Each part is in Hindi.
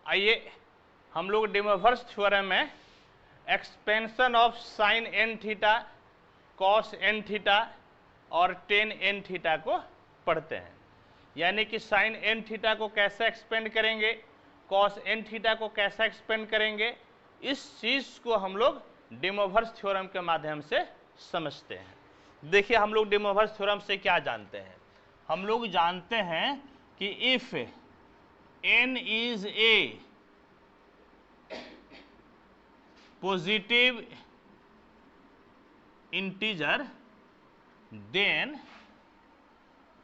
आइए हम लोग डी मोइरस थ्योरम में expansion of sine n theta, cos n theta और टेन एन थीटा को पढ़ते हैं। यानी कि साइन एन थीटा को कैसे एक्सपेंड करेंगे, कॉस एन थीटा को कैसे एक्सपेंड करेंगे, इस चीज को हम लोग डी मोइरस थ्योरम के माध्यम से समझते हैं। देखिए हम लोग डी मोइरस थ्योरम से क्या जानते हैं। हम लोग जानते हैं कि if n is a positive integer, then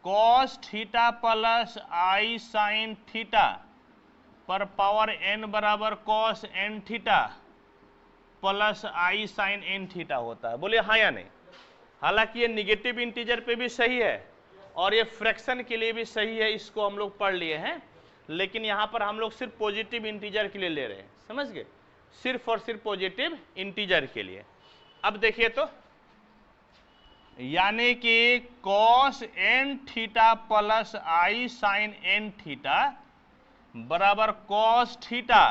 cos theta plus i sin theta पर पावर n बराबर cos n theta plus i sin n theta होता है। बोलिए हाँ या नहीं। हालांकि ये निगेटिव इंटीजर पे भी सही है और ये फ्रैक्शन के लिए भी सही है, इसको हम लोग पढ़ लिए हैं, लेकिन यहाँ पर हम लोग सिर्फ पॉजिटिव इंटीजर के लिए ले रहे हैं, समझ गए, सिर्फ और सिर्फ पॉजिटिव इंटीजर के लिए। अब देखिए तो, यानी कि cos n theta plus i sin n theta बराबर cos theta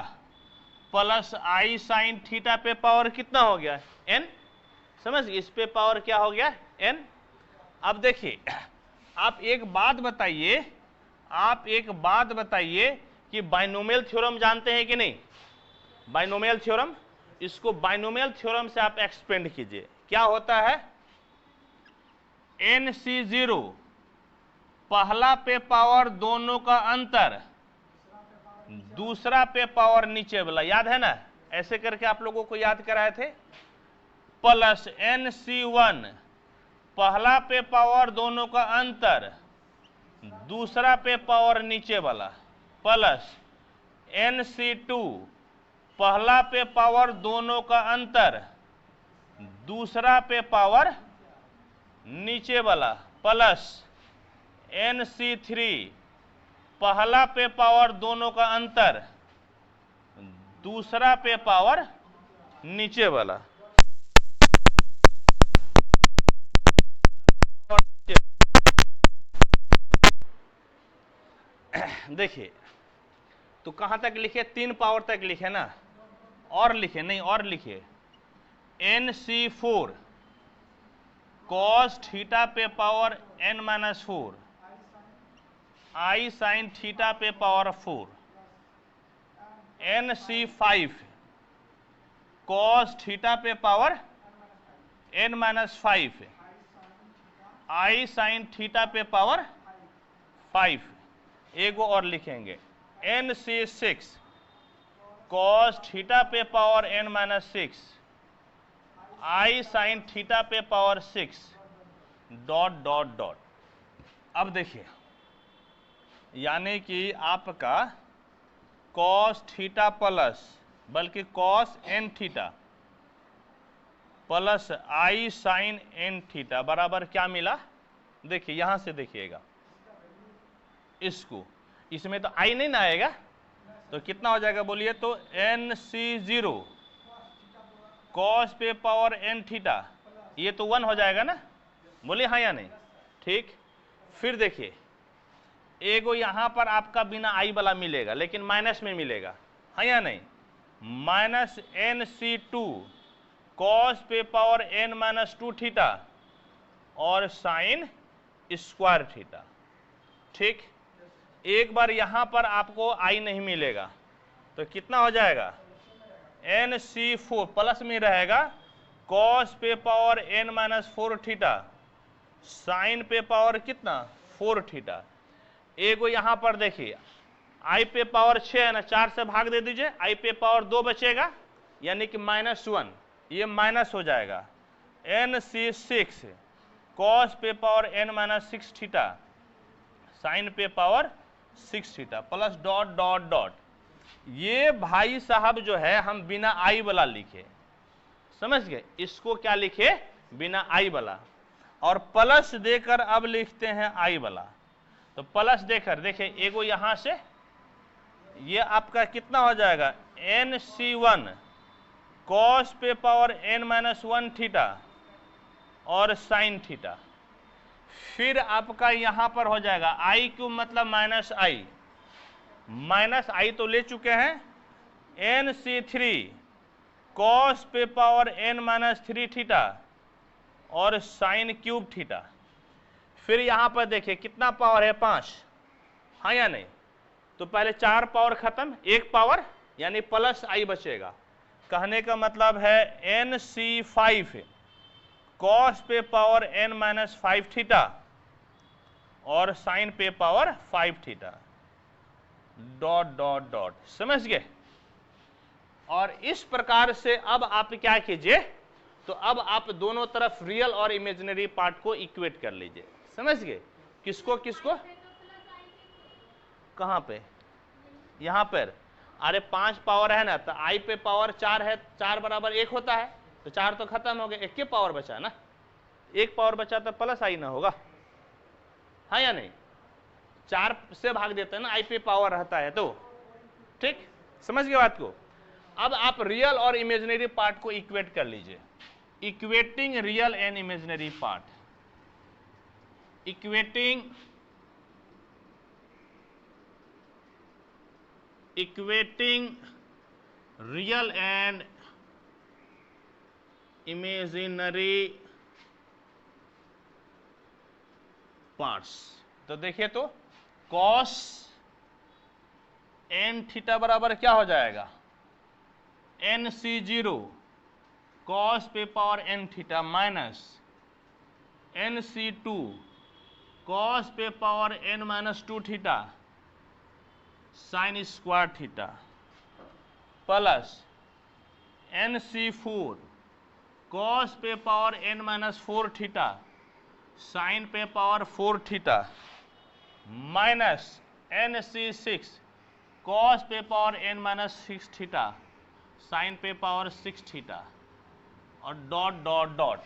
plus i sin theta पे पावर कितना हो गया, n। समझ, इस पे पावर क्या हो गया, n। अब देखिए आप एक बात बताइए कि बाइनोमियल थ्योरम जानते हैं कि नहीं। बाइनोमियल थ्योरम, इसको बाइनोमियल थ्योरम से आप एक्सपेंड कीजिए। क्या होता है, NC0 पहला पे पावर दोनों का अंतर, दूसरा पे पावर नीचे वाला, याद है ना, ऐसे करके आप लोगों को याद कराए थे। प्लस NC1 पहला पे पावर दोनों का अंतर, दूसरा पे पावर नीचे वाला, प्लस NC2 पहला पे पावर दोनों का अंतर, दूसरा पे पावर नीचे वाला, प्लस NC3 पहला पे पावर दोनों का अंतर, दूसरा पे पावर नीचे वाला। देखिए तो कहां तक लिखे, 3 पावर तक लिखे ना, और लिखे नहीं, और लिखे NC4 cos थीटा पे power n-4, i sin theta पे पावर 4, NC5 cos थीटा पे power n-5, i sin theta पे पावर 5। एगो और लिखेंगे NC6 cos थीटा पे power n-6, i sin theta पे पावर 6 डॉट डॉट डॉट। अब देखिए, यानी कि आपका cos थीटा प्लस, बल्कि cos n theta plus i sin n theta बराबर क्या मिला। देखिए यहां से देखिएगा, इसको, इसमें तो i नहीं ना आएगा, तो कितना हो जाएगा बोलिए तो, NC0 cos पे पावर n थीटा, ये तो 1 हो जाएगा ना, बोलिए हाँ या नहीं। ठीक, फिर देखिए एगो यहां पर आपका बिना i वाला मिलेगा, लेकिन माइनस में मिलेगा, हाँ या नहीं, माइनस NC2 cos पे पावर n-2 थीटा और साइन स्क्वायर थीटा। ठीक, एक बार यहां पर आपको i नहीं मिलेगा, तो कितना हो जाएगा, NC4 प्लस में रहेगा cos पे पावर n-4 थीटा, साइन पे पावर कितना, 4 थीटा। एगो यहां पर देखिए i पे पावर 6 है ना, 4 से भाग दे दीजिए, i पे पावर 2 बचेगा, यानी कि -1, ये माइनस हो जाएगा। NC6 cos पे पावर n-6 थीटा, साइन पे power 6 theta, plus dot dot dot. ये भाई साहब जो है हम बिना i वाला लिखे, समझ गए, इसको क्या लिखे, बिना i वाला, और प्लस देकर अब लिखते हैं i वाला। तो प्लस देकर देखिए, एगो यहां से ये आपका कितना हो जाएगा, NC1 cos पे पावर n-1 थीटा और साइन थीटा। फिर आपका यहां पर हो जाएगा i क्यूब मतलब -i, माइनस आई तो ले चुके हैं, NC3 कॉस पे पावर n माइनस 3 थीटा और साइन क्यूब थीटा। फिर यहां पर देखिए कितना पावर है, 5, हाँ या नहीं? तो पहले 4 पावर खत्म, 1 पावर यानी प्लस आई बचेगा। कहने का मतलब है NC5 कॉस पे पावर n माइनस 5 थीटा और साइन पे power 5 theta, dot dot dot. समझ गए? और इस प्रकार से अब आप क्या कीजिए, तो अब आप दोनों तरफ रियल और इमेजिनरी पार्ट को इक्वेट कर लीजिए। समझ गए? किसको किसको? कहां पे? यहां पर। अरे 5 पावर है ना, तो आई पे पावर 4 है, 4 बराबर 1 होता है, तो 4 तो खत्म हो गए, 1 के पावर बचा ना, 1 पावर बचा तो प्लस आई ना होगा, हाँ या नहीं? 4 से भाग देते हैं ना, आई पे पावर रहता है तो। ठीक, समझ गए बात को? अब आप रियल और इमेजिनरी पार्ट को इक्वेट कर लीजिए। Equating real and imaginary part, equating real and imaginary parts. तो देखिए, तो कॉस n थीटा बराबर क्या हो जाएगा, NC0 कॉस पे power n theta minus NC2 cos पे power n minus 2 theta sine square theta plus NC4 cos पे power n minus 4 theta sine पे power 4 theta minus NC6 cos पे power n minus 6 theta sine पे पावर 6 थीटा और डॉट डॉट डॉट।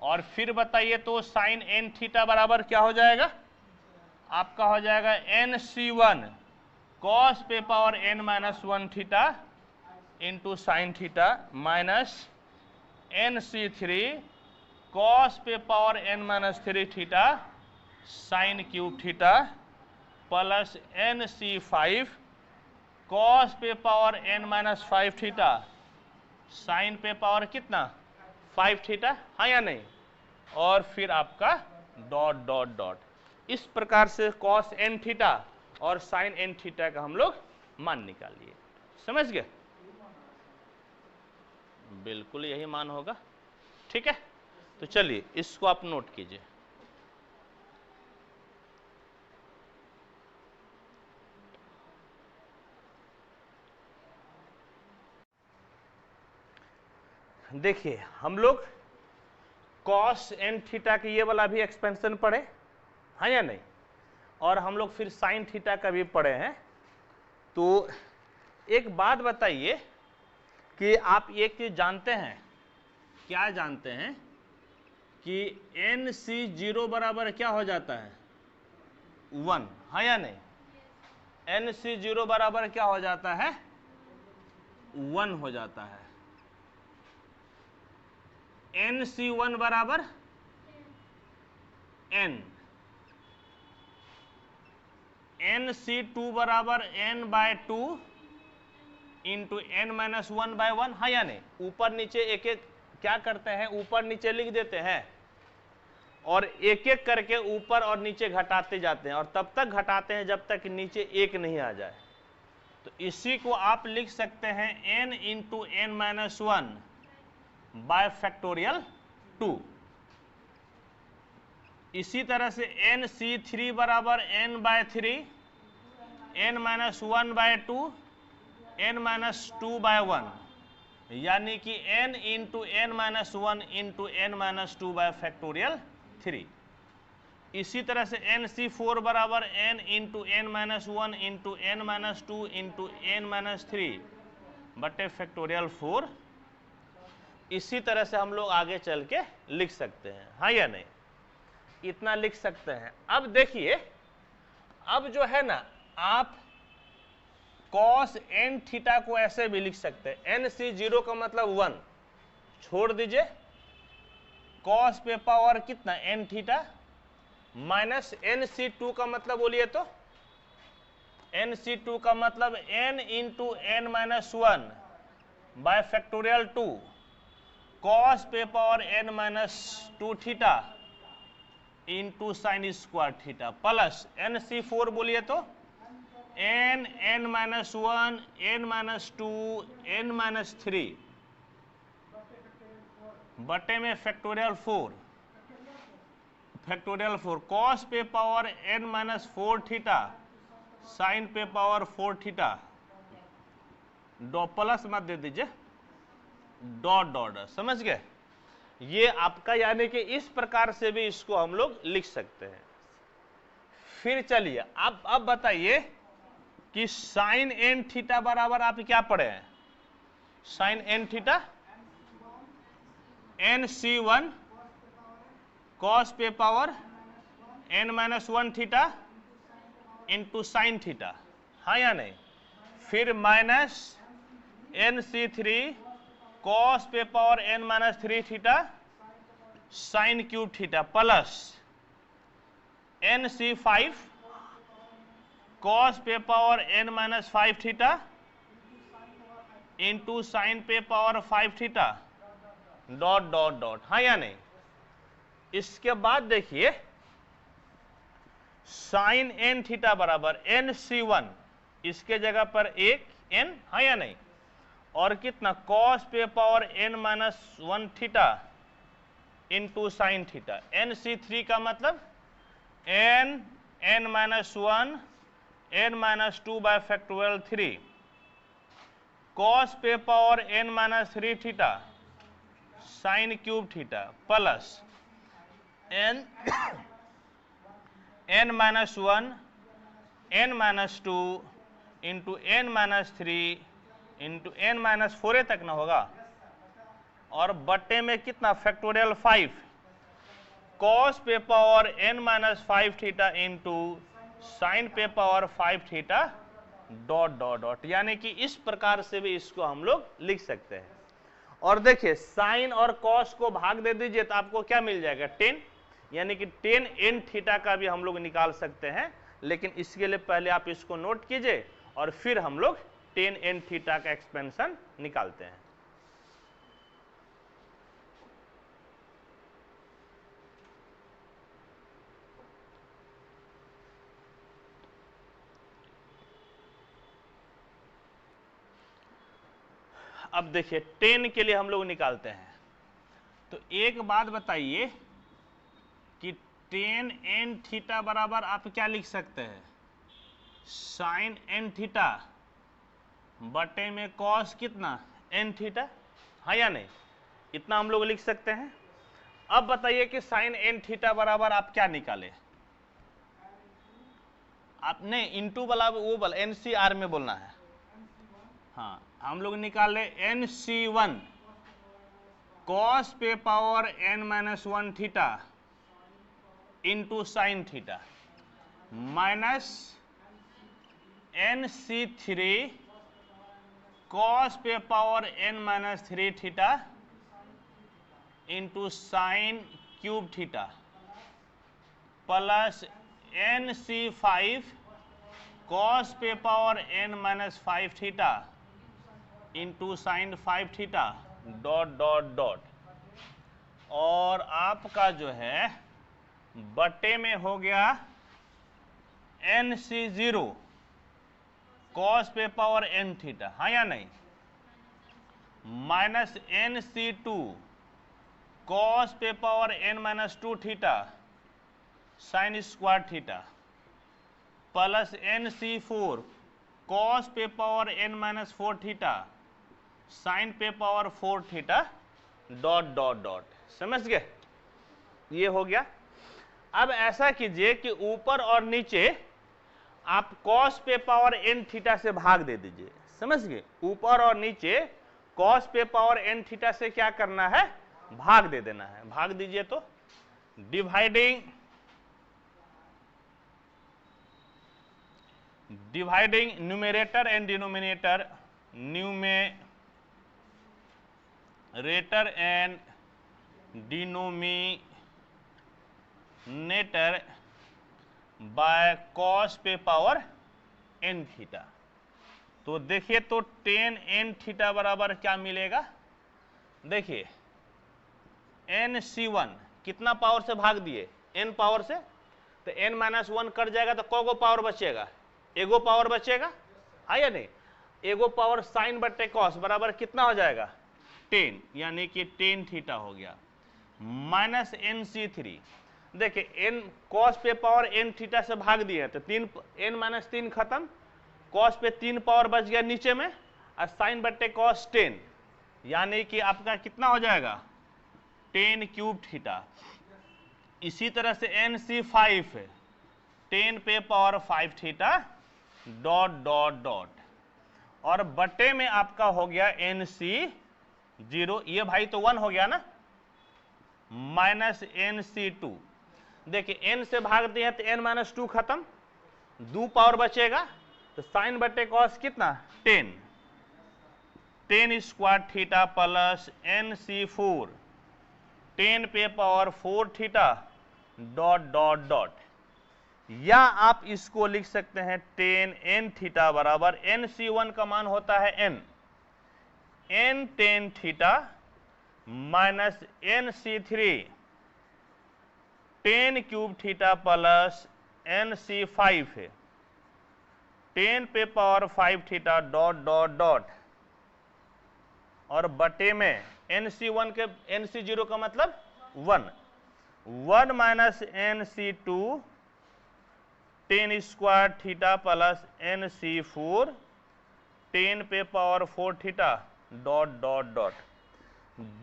और फिर बताइए तो साइन n थीटा बराबर क्या हो जाएगा, आपका हो जाएगा NC1 कॉस पे power n minus 1 theta into sine theta minus NC3 cos पे power n minus 3 theta sine cube theta plus NC5 cos पे power n minus 5 theta sine पे पावर कितना 5 थीटा, हाँ या नहीं? और फिर आपका डॉट डॉट डॉट। इस प्रकार से कॉस n थीटा और साइन n थीटा का हम लोग मान निकाल लिए। समझ गए? बिल्कुल यही मान होगा। ठीक है, तो चलिए इसको आप नोट कीजिए। देखिए, हम लोग कॉस n थीटा की ये वाला भी एक्सपेंशन पढ़े, हाँ या नहीं? और हम लोग फिर साइन थीटा का भी पढ़े हैं। तो एक बात बताइए कि आप एक चीज जानते हैं, क्या जानते हैं कि NC0 बराबर क्या हो जाता है, 1, हाँ या नहीं? NC0 बराबर क्या हो जाता है, 1 हो जाता है। NC1 बराबर n, NC2 बराबर n by 2 into n minus 1 by 1, हाँ या नहीं? ऊपर नीचे एक एक क्या करते हैं, ऊपर नीचे लिख देते हैं और एक एक करके ऊपर और नीचे घटाते जाते हैं, और तब तक घटाते हैं जब तक नीचे 1 नहीं आ जाए। तो इसी को आप लिख सकते हैं n into n minus 1 by factorial 2। इसी तरह से NC3 बराबर n by 3 n minus 1 by 2 n minus 2 by 1, यानी कि n into n minus 1 into n minus 2 by factorial 3। इसी तरह से NC4 बराबर n into n minus 1 into n minus 2 into n minus 3 बटे फैक्टोरियल 4। इसी तरह से हम लोग आगे चल के लिख सकते हैं, हाँ या नहीं? इतना लिख सकते हैं। अब देखिए, अब जो है ना, आप कॉस n थीटा को ऐसे भी लिख सकते हैं, NC0 का मतलब 1 छोड़ दीजिए, कॉस पे पावर कितना n थीटा माइनस NC2 का मतलब बोलिए तो NC2 का मतलब n into n minus 1 by factorial 2 cos पे power n minus 2 theta into sine square theta plus NC4 बोलिए तो n minus 1 n minus 2 n minus 3 बटे में फैक्टोरियल 4 कॉस पे power n minus 4 theta sine पे पावर 4 थीटा डॉ प्लस मत दे दीजिए डॉट डॉट, समझ गए। ये आपका यानी कि इस प्रकार से भी इसको हम लोग लिख सकते हैं। फिर चलिए अब बताइए कि साइन एन थीटा बराबर आप क्या पढ़े हैं? Sine n theta NC1 cos पे power n minus 1 theta into sine theta, हाँ या नहीं? फिर माइनस NC3 कॉस पे power n minus 3 theta sine cube theta plus NC5 cos पे power n minus 5 theta into sine पे power 5 theta dot dot dot, हाँ या नहीं? इसके बाद देखिए साइन n थीटा बराबर NC1, इसके जगह पर एक n, हाँ या नहीं? और कितना कॉस पे power n minus 1 theta into sine theta. NC3 का मतलब n minus 1 n minus 2 by factorial 3 cos पे power n minus 3 theta sine cube theta plus n minus 1 n minus 2 into n minus 3 into n minus 4 तक ना होगा, और बट्टे में कितना फैक्टोरियल 5 कॉस पे power n minus 5 theta into sine पे power 5 theta dot dot dot, यानी कि इस प्रकार से भी इसको हम लोग लिख सकते हैं। और देखिए साइन और कॉस को भाग दे दीजिए तो आपको क्या मिल जाएगा? 10, यानी कि 10 n थीटा का भी हम लोग निकाल सकते हैं, लेकिन इसके लिए पहले आप इसको नोट कीजिए और फिर हम लोग 10 n थीटा का एक्सपेंशन निकालते हैं। अब देखिए 10 के लिए हम लोग निकालते हैं, तो एक बात बताइए कि 10 n थीटा बराबर आप क्या लिख सकते हैं? साइन n थीटा बटे में कॉस कितना n थीटा, हाँ या नहीं? इतना हम लोग लिख सकते हैं। अब बताइए कि साइन n थीटा बराबर आप क्या निकाले? आपने इंटू वाला वो वाला NCR में बोलना है। हाँ, हम लोग निकाले NC1 कॉस पे power n minus 1 theta into sine theta minus NC3 cos पे power n minus 3 theta into sine cube theta plus NC5 cos पे power n minus 5 theta into sine 5 theta dot dot dot, और आपका जो है बट्टे में हो गया NC0 कॉस पे पावर n थीटा, हाँ या नहीं? माइनस NC2 कॉस पे power n minus 2 theta sine square theta plus NC4 cos पे power n minus 4 theta sine पे power 4 theta dot dot dot, समझ गए? ये हो गया। अब ऐसा कीजिए कि ऊपर और नीचे आप कॉस पे पावर n थीटा से भाग दे दीजिए, समझ गए? ऊपर और नीचे कॉस पे पावर n थीटा से क्या करना है? भाग दे देना है। भाग दीजिए तो dividing numerator and denominator, numerator and denominator by cos पे पावर एन थीटा। तो देखिए तो टेन एन थीटा बराबर क्या मिलेगा, देखिए NC1 कितना पावर से भाग दिए, n पावर से, तो n-1 कट जाएगा तो कौगो पावर बचेगा, एगो पावर बचेगा, है या नहीं। एगो पावर साइन बटे कॉस बराबर कितना हो जाएगा 10, यानी कि 10 थीटा हो गया, माइनस NC3। देखिए n कॉस पे पावर n थीटा से भाग दिए तो 3 खत्म, कॉस पे 3 पावर बच गया नीचे में, और साइन बटे कॉस 10, यानी कि आपका कितना हो जाएगा 10 क्यूब थीटा। इसी तरह से NC5 10 पे power 5 theta dot dot dot, और बटे में आपका हो गया NC0, ये भाई तो 1 हो गया ना, माइनस NC2। देखिए n से भाग दिए तो n-2 खत्म, 2 पावर बचेगा, तो साइन बटे कॉस कितना 10 स्क्वायर थीटा प्लस NC4 10 पे power 4 theta dot dot dot, या आप इसको लिख सकते हैं 10 n थीटा बराबर NC1 का मान होता है n 10 theta minus NC3 10 cube theta plus NC5 10 पे power 5 theta dot dot dot, और बटे में NC1 के NC0 का मतलब 1 minus NC2 10 square theta plus NC4 10 पे power 4 theta dot dot dot.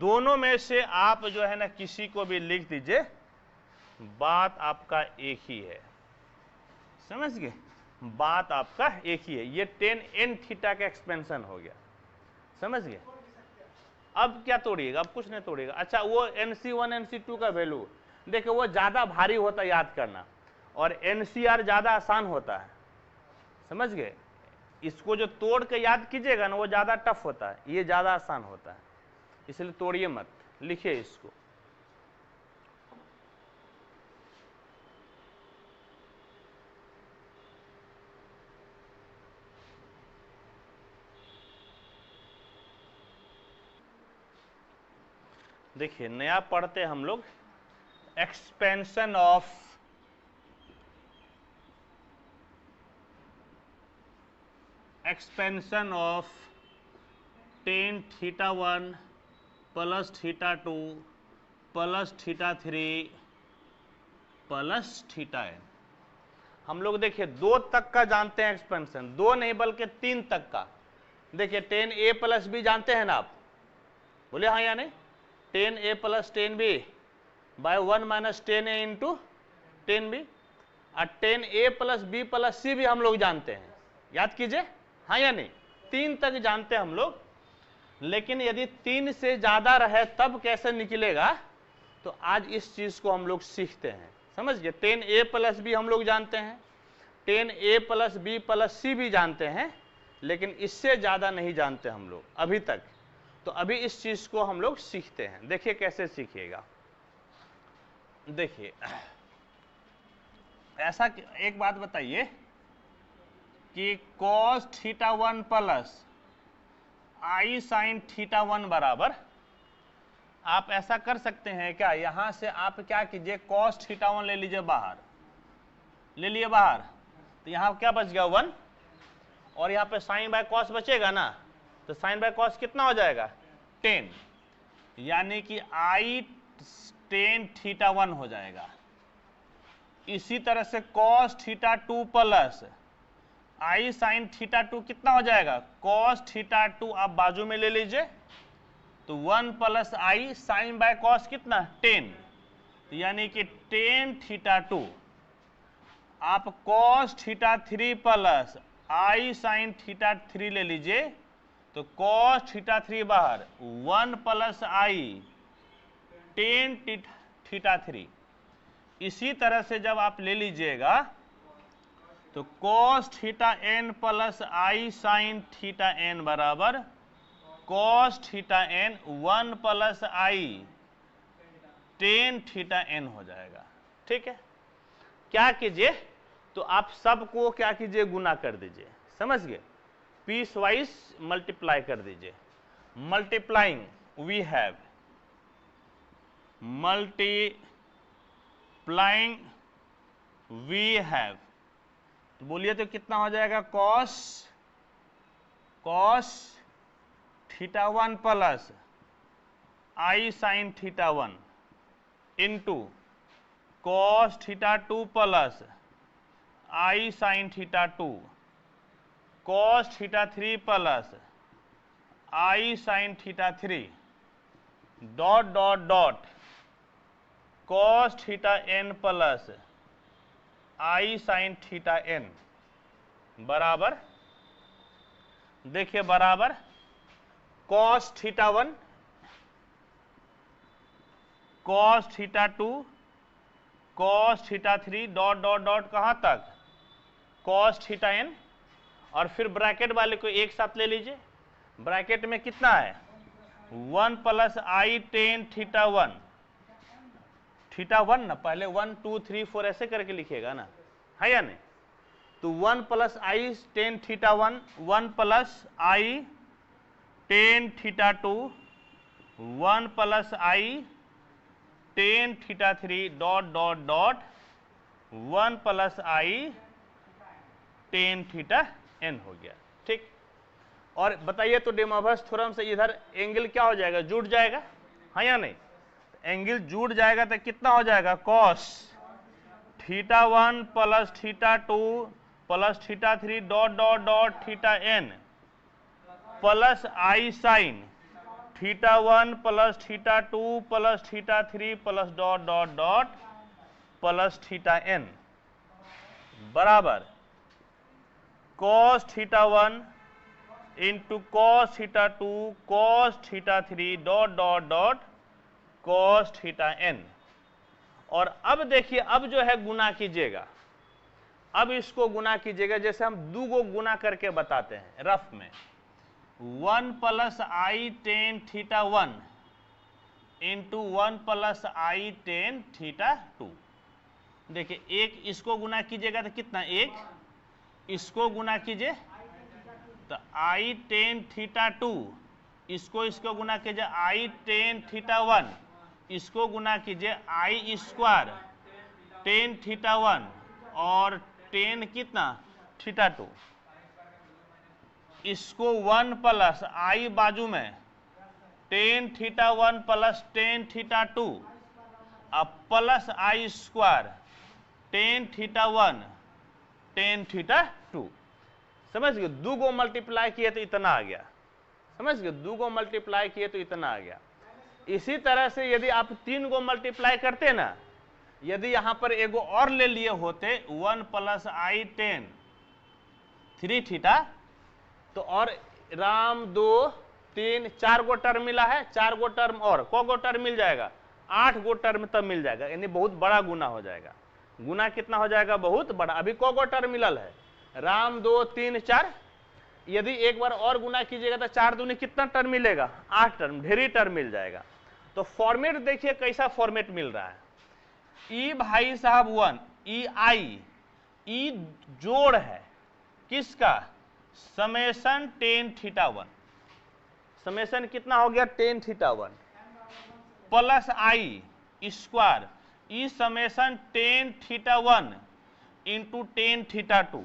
दोनों में से आप जो है ना किसी को भी लिख दीजिए, बात आपका एक ही है, समझ गए, बात आपका एक ही है। ये 10 n थीटा का एक्सपेंशन हो गया, समझ गए। अब क्या तोड़िएगा, अब कुछ नहीं तोड़िएगा। अच्छा वो NC1 NC2 का वैल्यू देखिए, वो ज्यादा भारी होता है याद करना, और NCR ज्यादा आसान होता है, समझ गए। इसको जो तोड़ के याद कीजिएगा ना वो ज्यादा टफ होता है, ये ज्यादा आसान होता है, इसलिए तोड़िए मत, लिखिए इसको। देखिए नया पढ़ते हम लोग expansion of tan theta 1 plus theta 2 plus theta 3 plus theta n। हम लोग देखिए 2 तक का जानते हैं एक्सपेंशन, 2 नहीं बल्कि 3 तक का। देखिए tan a प्लस बी जानते हैं ना आप, बोले हाँ या नहीं, tan a plus tan b by 1 minus tan a into tan b, और tan a plus b plus c भी हम लोग जानते हैं, याद कीजिए, हाँ या नहीं, 3 तक जानते हैं हम लोग। लेकिन यदि 3 से ज्यादा रहे तब कैसे निकलेगा, तो आज इस चीज को हम लोग सीखते हैं, समझ गए। tan a प्लस बी हम लोग जानते हैं, tan a plus b plus c भी जानते हैं, लेकिन इससे ज्यादा नहीं जानते हम लोग अभी तक। तो अभी इस चीज को हम लोग सीखते हैं, देखिए कैसे सीखिएगा। देखिए ऐसा एक बात बताइए कि cos theta 1 plus I sine theta 1 बराबर, आप ऐसा कर सकते हैं क्या, यहां से आप क्या कीजिए cos थीटा 1 ले लीजिए बाहर, ले लिए बाहर, तो यहां क्या बच गया 1, और यहां पे साइन बाय कॉस बचेगा ना, तो साइन बाय कॉस कितना हो जाएगा 10, यानी कि I tan थीटा 1 हो जाएगा। इसी तरह से cos theta 2 plus I sine theta 2 कितना हो जाएगा, cos थीटा 2 आप बाजू में ले लीजिए, तो 1 plus I sine by cos कितना 10, यानी कि tan थीटा 2। आप cos theta 3 plus I sine theta 3 ले लीजिए, तो cos थीटा 3 बाहर 1 प्लस I tan थीटा 3। इसी तरह से जब आप ले लीजिएगा तो cos theta n plus I sine theta n बराबर cos theta n 1 plus I tan theta n हो जाएगा, ठीक है। क्या कीजिए, तो आप सबको क्या कीजिए, गुना कर दीजिए, समझ गए, पीस वाइज मल्टीप्लाई कर दीजिए। Multiplying we have, multiplying we have, तो बोलिए तो कितना हो जाएगा, cos theta 1 plus i sine theta 1 into cos theta 2 plus i sine theta 2 cos theta 3 plus i sine theta 3 dot dot dot cos theta n plus i sine theta n बराबर, देखिए बराबर cos theta 1 cos theta 2 cos theta 3 dot dot dot कहां तक, कॉस थीटा n, और फिर ब्रैकेट वाले को एक साथ ले लीजिए। ब्रैकेट में कितना है, 1 plus i tan theta 1, theta 1 ना, पहले 1 2 3 4 ऐसे करके लिखिएगा ना, है या नहीं। तो 1 plus i tan theta 1, 1 plus i tan theta 2, 1 plus i tan theta 3 dot dot dot 1 plus i tan theta n हो गया, ठीक। और बताइए तो डेमोवर्स थ्योरम से इधर एंगल क्या हो जाएगा, जुड़ जाएगा, हाँ या नहीं। एंगल जुड़ जाएगा तो कितना हो जाएगा, cos theta 1 plus theta 2 plus theta 3 dot dot dot theta n plus i sine theta 1 plus theta 2 plus theta 3 plus dot dot dot plus theta n बराबर cos theta 1 into cos theta 2 cos theta 3 dot dot dot cos theta n। और अब देखिए, अब जो है गुना कीजिएगा, अब इसको गुना कीजिएगा, जैसे हम दो को गुना करके बताते हैं रफ में, 1 plus i tan theta 1 into 1 plus i tan theta 2। देखिए एक इसको गुना कीजिएगा तो कितना, एक इसको गुना कीजिए तो आई टेन थीटा 2, इसको गुना कीजिए आई टेन थीटा 1, इसको गुना कीजिए आई स्क्वायर टेन थीटा 1 और टेन कितना थीटा 2, इसको 1 प्लस आई बाजू में tan theta 1 plus tan theta 2 अब plus i square tan theta 1 tan theta 2। समझ गए, दो को मल्टीप्लाई किए तो इतना आ गया, समझ गए, दो को मल्टीप्लाई किए तो इतना आ गया। इसी तरह से यदि आप 3 को मल्टीप्लाई करते ना, यदि यहां पर एगो और ले लिए होते 1 प्लस आई टेन 3 थीटा, तो और राम 2 3 4 गो टर्म मिला है, 4 गो टर्म और को गो टर्म मिल जाएगा, 8 गो टर्म तब मिल जाएगा, यानी बहुत बड़ा गुना हो जाएगा। गुना कितना हो जाएगा, बहुत बड़ा। अभी को गो टर्म मिलल है, राम 2 3 4, यदि एक बार और गुना कीजिएगा तो 4 दूनी कितना टर्म मिलेगा, 8 टर्म, ढेरी टर्म मिल जाएगा। तो फॉर्मेट देखिए कैसा फॉर्मेट मिल रहा है, ई भाई साहब 1 ई आई, ई जोड़ है किसका, समेशन टेन थीटा 1, समेशन कितना हो गया tan theta 1 plus i square ई summation tan theta 1 into tan theta 2।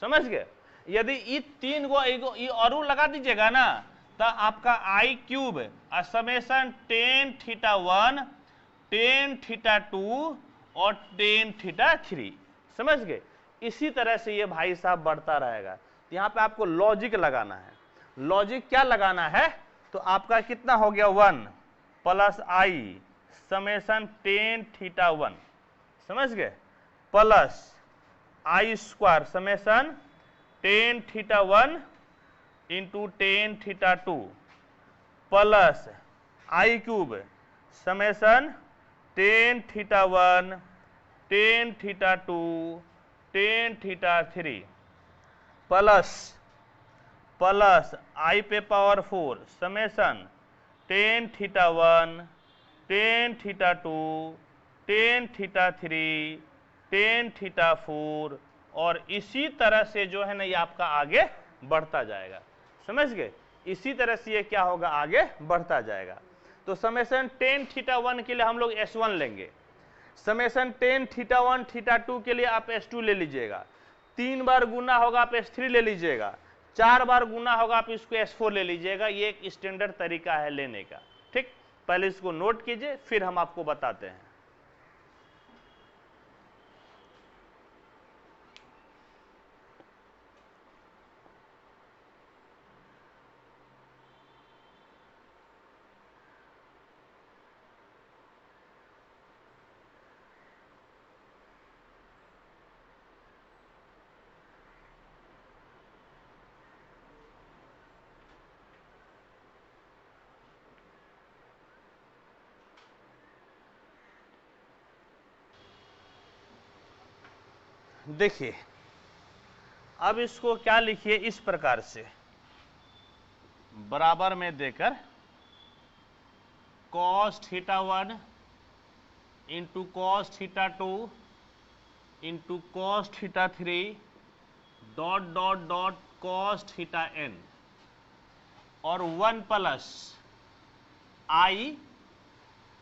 समझ गए, यदि ई 3 गो ई और लगा दीजिएगा ना तो आपका i cube summation tan theta 1 tan theta 2 और टेन थीटा 3। समझ गए, इसी तरह से ये भाई साहब बढ़ता रहेगा। यहां पे आपको लॉजिक लगाना है। लॉजिक क्या लगाना है, तो आपका कितना हो गया 1 plus i summation tan theta 1, समझ गए, plus i square summation tan theta 1 into tan theta 2 plus i cube summation tan theta 1 tan theta 2 tan theta 3 plus i पे power 4 summation tan theta 1 tan theta 2 tan theta 3 tan theta 4 और इसी तरह से जो है ना ये आपका आगे बढ़ता जाएगा। समझ गए? इसी तरह से ये क्या होगा, आगे बढ़ता जाएगा। तो समेशन टेन थीटा 1 के लिए हम लोग S1 लेंगे, समेशन टेन थीटा 1 थीटा 2 के लिए आप S2 ले लीजिएगा, 3 बार गुना होगा आप S3 ले लीजिएगा, 4 बार गुना होगा आप इसको S4 ले लीजिएगा। ये एक स्टैंडर्ड तरीका है लेने का। ठीक, पहले इसको नोट कीजिए, फिर हम आपको बताते हैं। देखिए, अब इसको क्या लिखिए, इस प्रकार से बराबर में देकर cos theta 1 into cos theta 2 into cos theta 3 dot dot dot cos theta n और 1 प्लस i,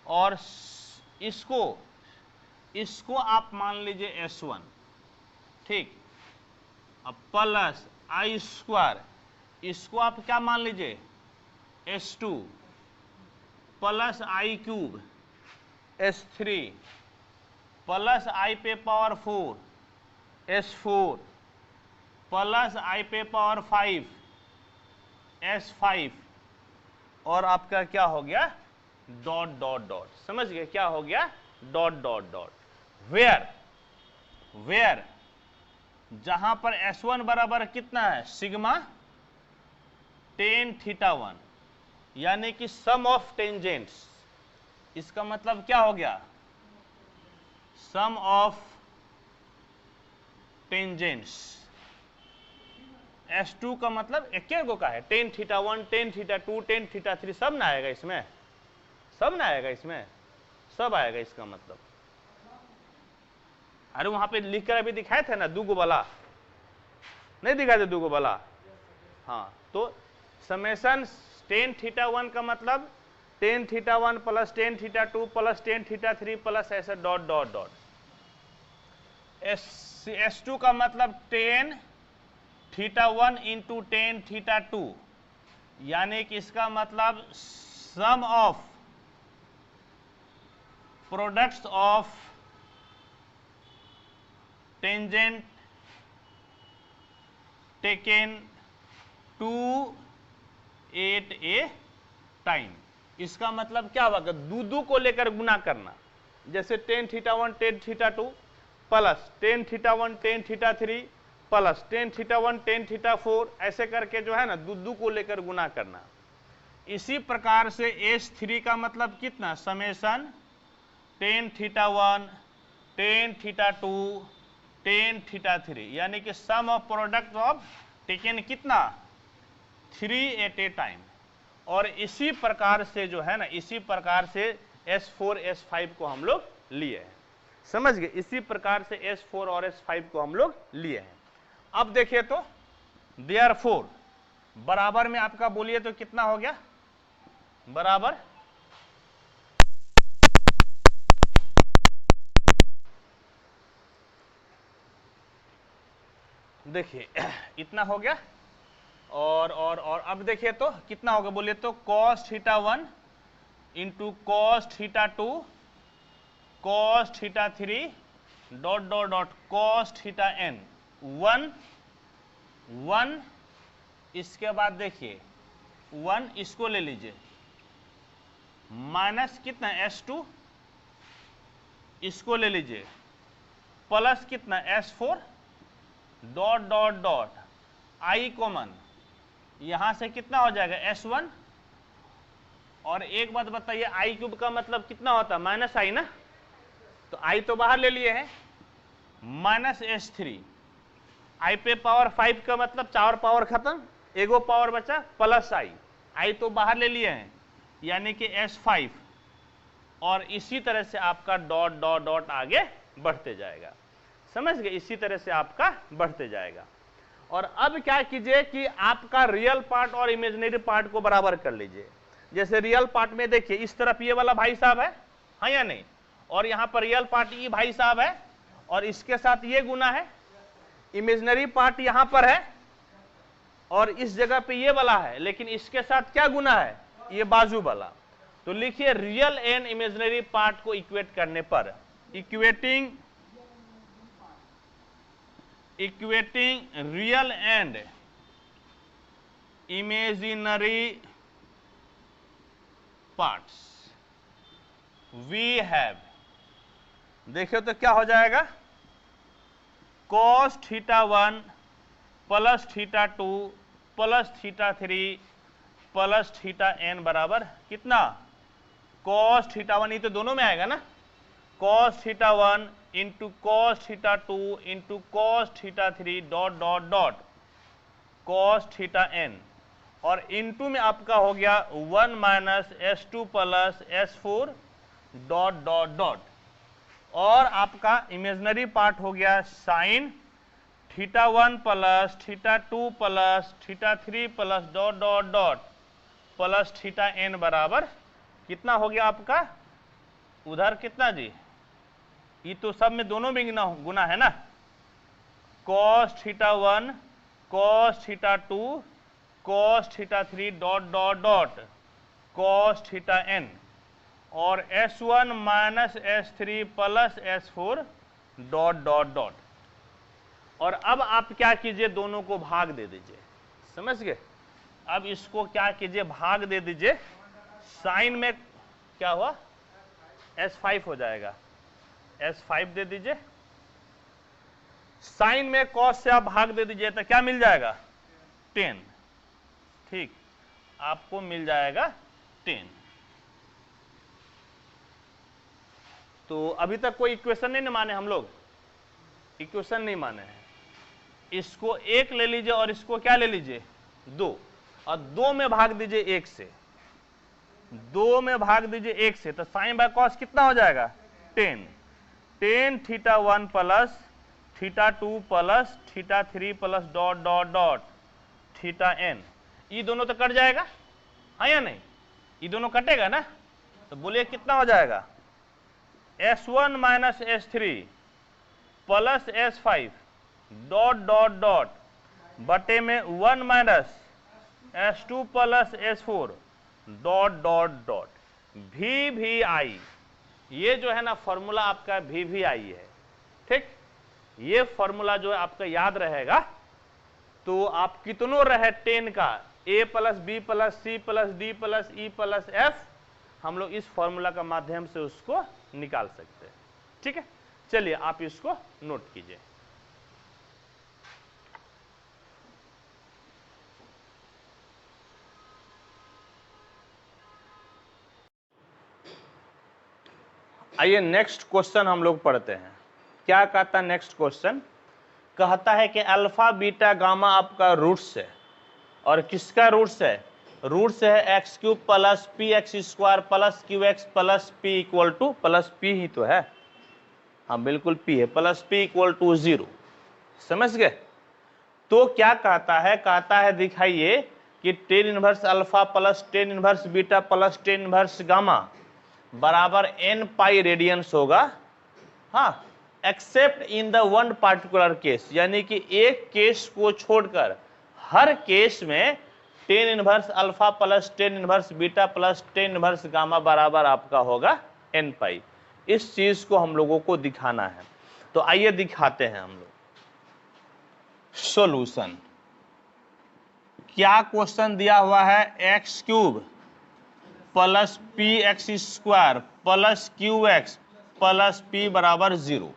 और इसको आप मान लीजिए S1। ठीक, अब प्लस आई स्क्वायर, इसको आप क्या मान लीजिए S2, plus i cube S3, plus i पे पावर 4 S4, प्लस आई पे पावर 5 S5, और आपका क्या हो गया, डॉट डॉट डॉट। समझ गए क्या हो गया, डॉट डॉट डॉट। वेयर जहां पर S1 बराबर कितना है, सिग्मा टेन थीटा 1, यानी कि सम ऑफ टेंजेंट्स। इसका मतलब क्या हो गया, सम ऑफ टेंजेंट्स। S2 का मतलब एक गो का है, ten theta 1 tan theta 2 tan theta 3, सब ना आएगा इसमें, सब ना आएगा इसमें, सब आएगा। इसका मतलब अरे वहां पे लिख कर अभी दिखाए थे ना, दूगो वाला नहीं दिखाए थे, दूगो वाला। हाँ, तो समेशन टेन थीटा 1 का मतलब tan theta 1 plus tan theta 2 plus tan theta 3 plus ऐसे डॉट डॉट डॉट। S2 का मतलब tan theta 1 into tan theta 2, यानी कि इसका मतलब sum of products of tangent taken two at a time. इसका मतलब क्या होगा, दू को लेकर गुना करना, जैसे ten theta 1 tan theta 2 plus tan theta 1 tan theta 3 plus tan theta 1 tan theta 4, ऐसे करके जो है ना दू को लेकर गुना करना। इसी प्रकार से S3 का मतलब कितना, summation tan theta 1 tan theta 2 tan theta 3, यानी कि सम ऑफ प्रोडक्ट ऑफ टेकन कितना 3 एट ए टाइम। और इसी प्रकार से जो है ना, इसी प्रकार से S4 S5 को हम लोग लिए हैं। समझ गए, इसी प्रकार से S4 और S5 को हम लोग लिए हैं। अब देखिए तो देयरफॉर बराबर में आपका बोलिए तो कितना हो गया, बराबर देखिए इतना हो गया। और अब देखिए तो कितना होगा, बोलिए तो cos theta 1 into cos theta 2 cos theta 3 dot dot dot cos theta n 1 इसके बाद देखिए 1 इसको ले लीजिए, माइनस कितना S2 इसको ले लीजिए, प्लस कितना S4 dot dot dot I common, यहां से कितना हो जाएगा S1। और एक बात बताइए, आई क्यूब का मतलब कितना होता है, माइनस आई ना, तो आई तो बाहर ले लिए हैं, माइनस S3, आई पे पावर 5 का मतलब 4 पावर खत्म, एगो पावर बचा प्लस आई तो बाहर ले लिए हैं, यानी कि S5। और इसी तरह से आपका डॉट डॉट डॉट आगे बढ़ते जाएगा। समझ गए, इसी तरह से आपका बढ़ते जाएगा। और अब क्या कीजिए कि आपका रियल पार्ट और इमेजिनरी पार्ट को बराबर कर लीजिए। जैसे रियल पार्ट में देखिए इस तरफ ये वाला भाई साहब है, हाँ या नहीं, और यहां पर रियल पार्ट ये भाई साहब है और इसके साथ ये गुना है। इमेजिनरी पार्ट यहां पर है और इस जगह पे ये वाला है, लेकिन इसके साथ क्या गुना है, ये बाजू वाला। तो लिखिए रियल एंड इमेजिनरी पार्ट को इक्वेट करने पर, equating real and imaginary parts we have, देखिए तो क्या हो जाएगा, cos θ1 plus θ2 plus θ3 plus θn बराबर कितना, cos θ1, ये तो दोनों में आएगा ना, cos θ1 into cos θ2 into cos θ3 dot dot dot cos θn, और इंटू में आपका हो गया 1 minus S2 plus S4 dot dot dot, और आपका इमेजिनरी पार्ट हो गया sine θ1 plus θ2 plus θ3 plus dot dot dot plus θn बराबर कितना हो गया आपका, उधर कितना जी, ये तो सब में दोनों में गुना है ना, cos θ1 cos θ2 cos θ3 dot dot dot cos θn, और S1 minus S3 plus S4 dot dot dot. और अब आप क्या कीजिए, दोनों को भाग दे दीजिए, समझ गए। अब इसको क्या कीजिए, भाग दे दीजिए, साइन में क्या हुआ, S5 हो जाएगा, S5 दे दीजिए, साइन में cos से आप भाग दे दीजिए तो क्या मिल जाएगा, 10, ठीक, आपको मिल जाएगा 10। तो अभी तक कोई इक्वेशन नहीं माने हम लोग, इक्वेशन नहीं माने हैं, इसको 1 ले लीजिए और इसको क्या ले लीजिए 2, और 2 में भाग दीजिए 1 से, 2 में भाग दीजिए 1 से, तो साइन बाय कॉस कितना हो जाएगा 10, 10 θ1 plus θ2 plus θ3 plus dot dot dot θn, ये दोनों तो कट जाएगा, हाँ या नहीं, ये दोनों कटेगा ना, तो बोलिए कितना हो जाएगा, S1 minus S3 plus S5 dot dot dot बटे में 1 minus S2 plus S4 dot dot dot VVI, ये जो है ना फॉर्मूला आपका VVI है, ठीक, ये फॉर्मूला जो है आपका याद रहेगा। तो आप कितनों रहे 10 का, A plus B plus C plus D plus E plus F, हम लोग इस फॉर्मूला का माध्यम से उसको निकाल सकते हैं, ठीक है। चलिए आप इसको नोट कीजिए। आइए नेक्स्ट क्वेश्चन हम लोग पढ़ते हैं। क्या कहता है नेक्स्ट क्वेश्चन, कहता है कि अल्फा बीटा गामा आपका रूट्स है, और किसका रूट्स है, रूट्स है x cube plus p x square plus q x plus p equal to, plus p ही तो है, हाँ बिल्कुल पी है, प्लस पी इक्वल टू 0, समझ गए। तो क्या कहता है दिखाइए कि tan inverse alpha plus tan inverse beta plus tan inverse gamma बराबर n पाई रेडियंस होगा, हाँ, accept in the one particular case, यानी कि एक केस को छोड़कर हर केस में tan inverse alpha plus tan inverse beta plus tan inverse gamma बराबर आपका होगा n पाई। इस चीज को हम लोगों को दिखाना है, तो आइए दिखाते हैं हम लोग। सॉल्यूशन, क्या क्वेश्चन दिया हुआ है, x cube plus p x square plus q x plus P बराबर 0।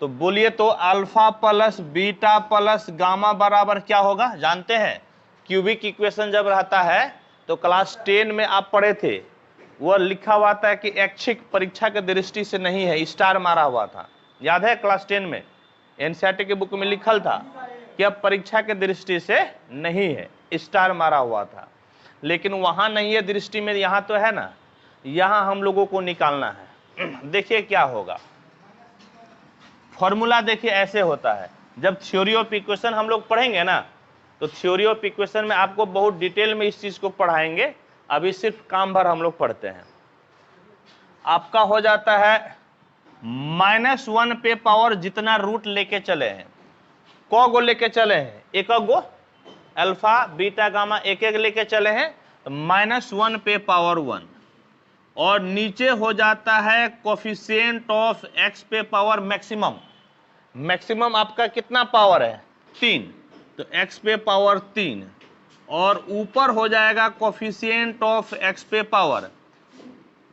तो बोलिए तो alpha plus beta plus gamma बराबर क्या होगा, जानते हैं क्यूबिक इक्वेशन जब रहता है तो क्लास 10 में आप पढ़े थे, वह लिखा हुआ था कि ऐच्छिक परीक्षा के दृष्टि से नहीं है, स्टार मारा हुआ था, याद है क्लास 10 में एनसीईआरटी के बुक में लिखल था कि अब परीक्षा के दृष्टि से नहीं है, स्टार मारा हुआ था। लेकिन वहां नहीं है दृष्टि में, यहां तो है ना, यहां हम लोगों को निकालना है। देखिए क्या होगा, फॉर्मूला देखिए ऐसे होता है। जब थ्योरी ऑफ इक्वेशन हम लोग पढ़ेंगे ना, तो थ्योरी ऑफ इक्वेशन में आपको बहुत डिटेल में इस चीज को पढ़ाएंगे, अभी सिर्फ काम भर हम लोग पढ़ते हैं। आपका हो जाता है -1 पे पावर जितना रूट लेके चले हैं, को गो लेके चले हैं, एक गो अल्फा बीटा गामा एक एक लेके चले हैं, तो -1 पे पावर 1, और नीचे हो जाता है कोफिशिएंट ऑफ x पे पावर मैक्सिमम। मैक्सिमम आपका कितना पावर है? 3, तो x पे पावर 3, और ऊपर हो जाएगा कोफिशिएंट ऑफ x पे पावर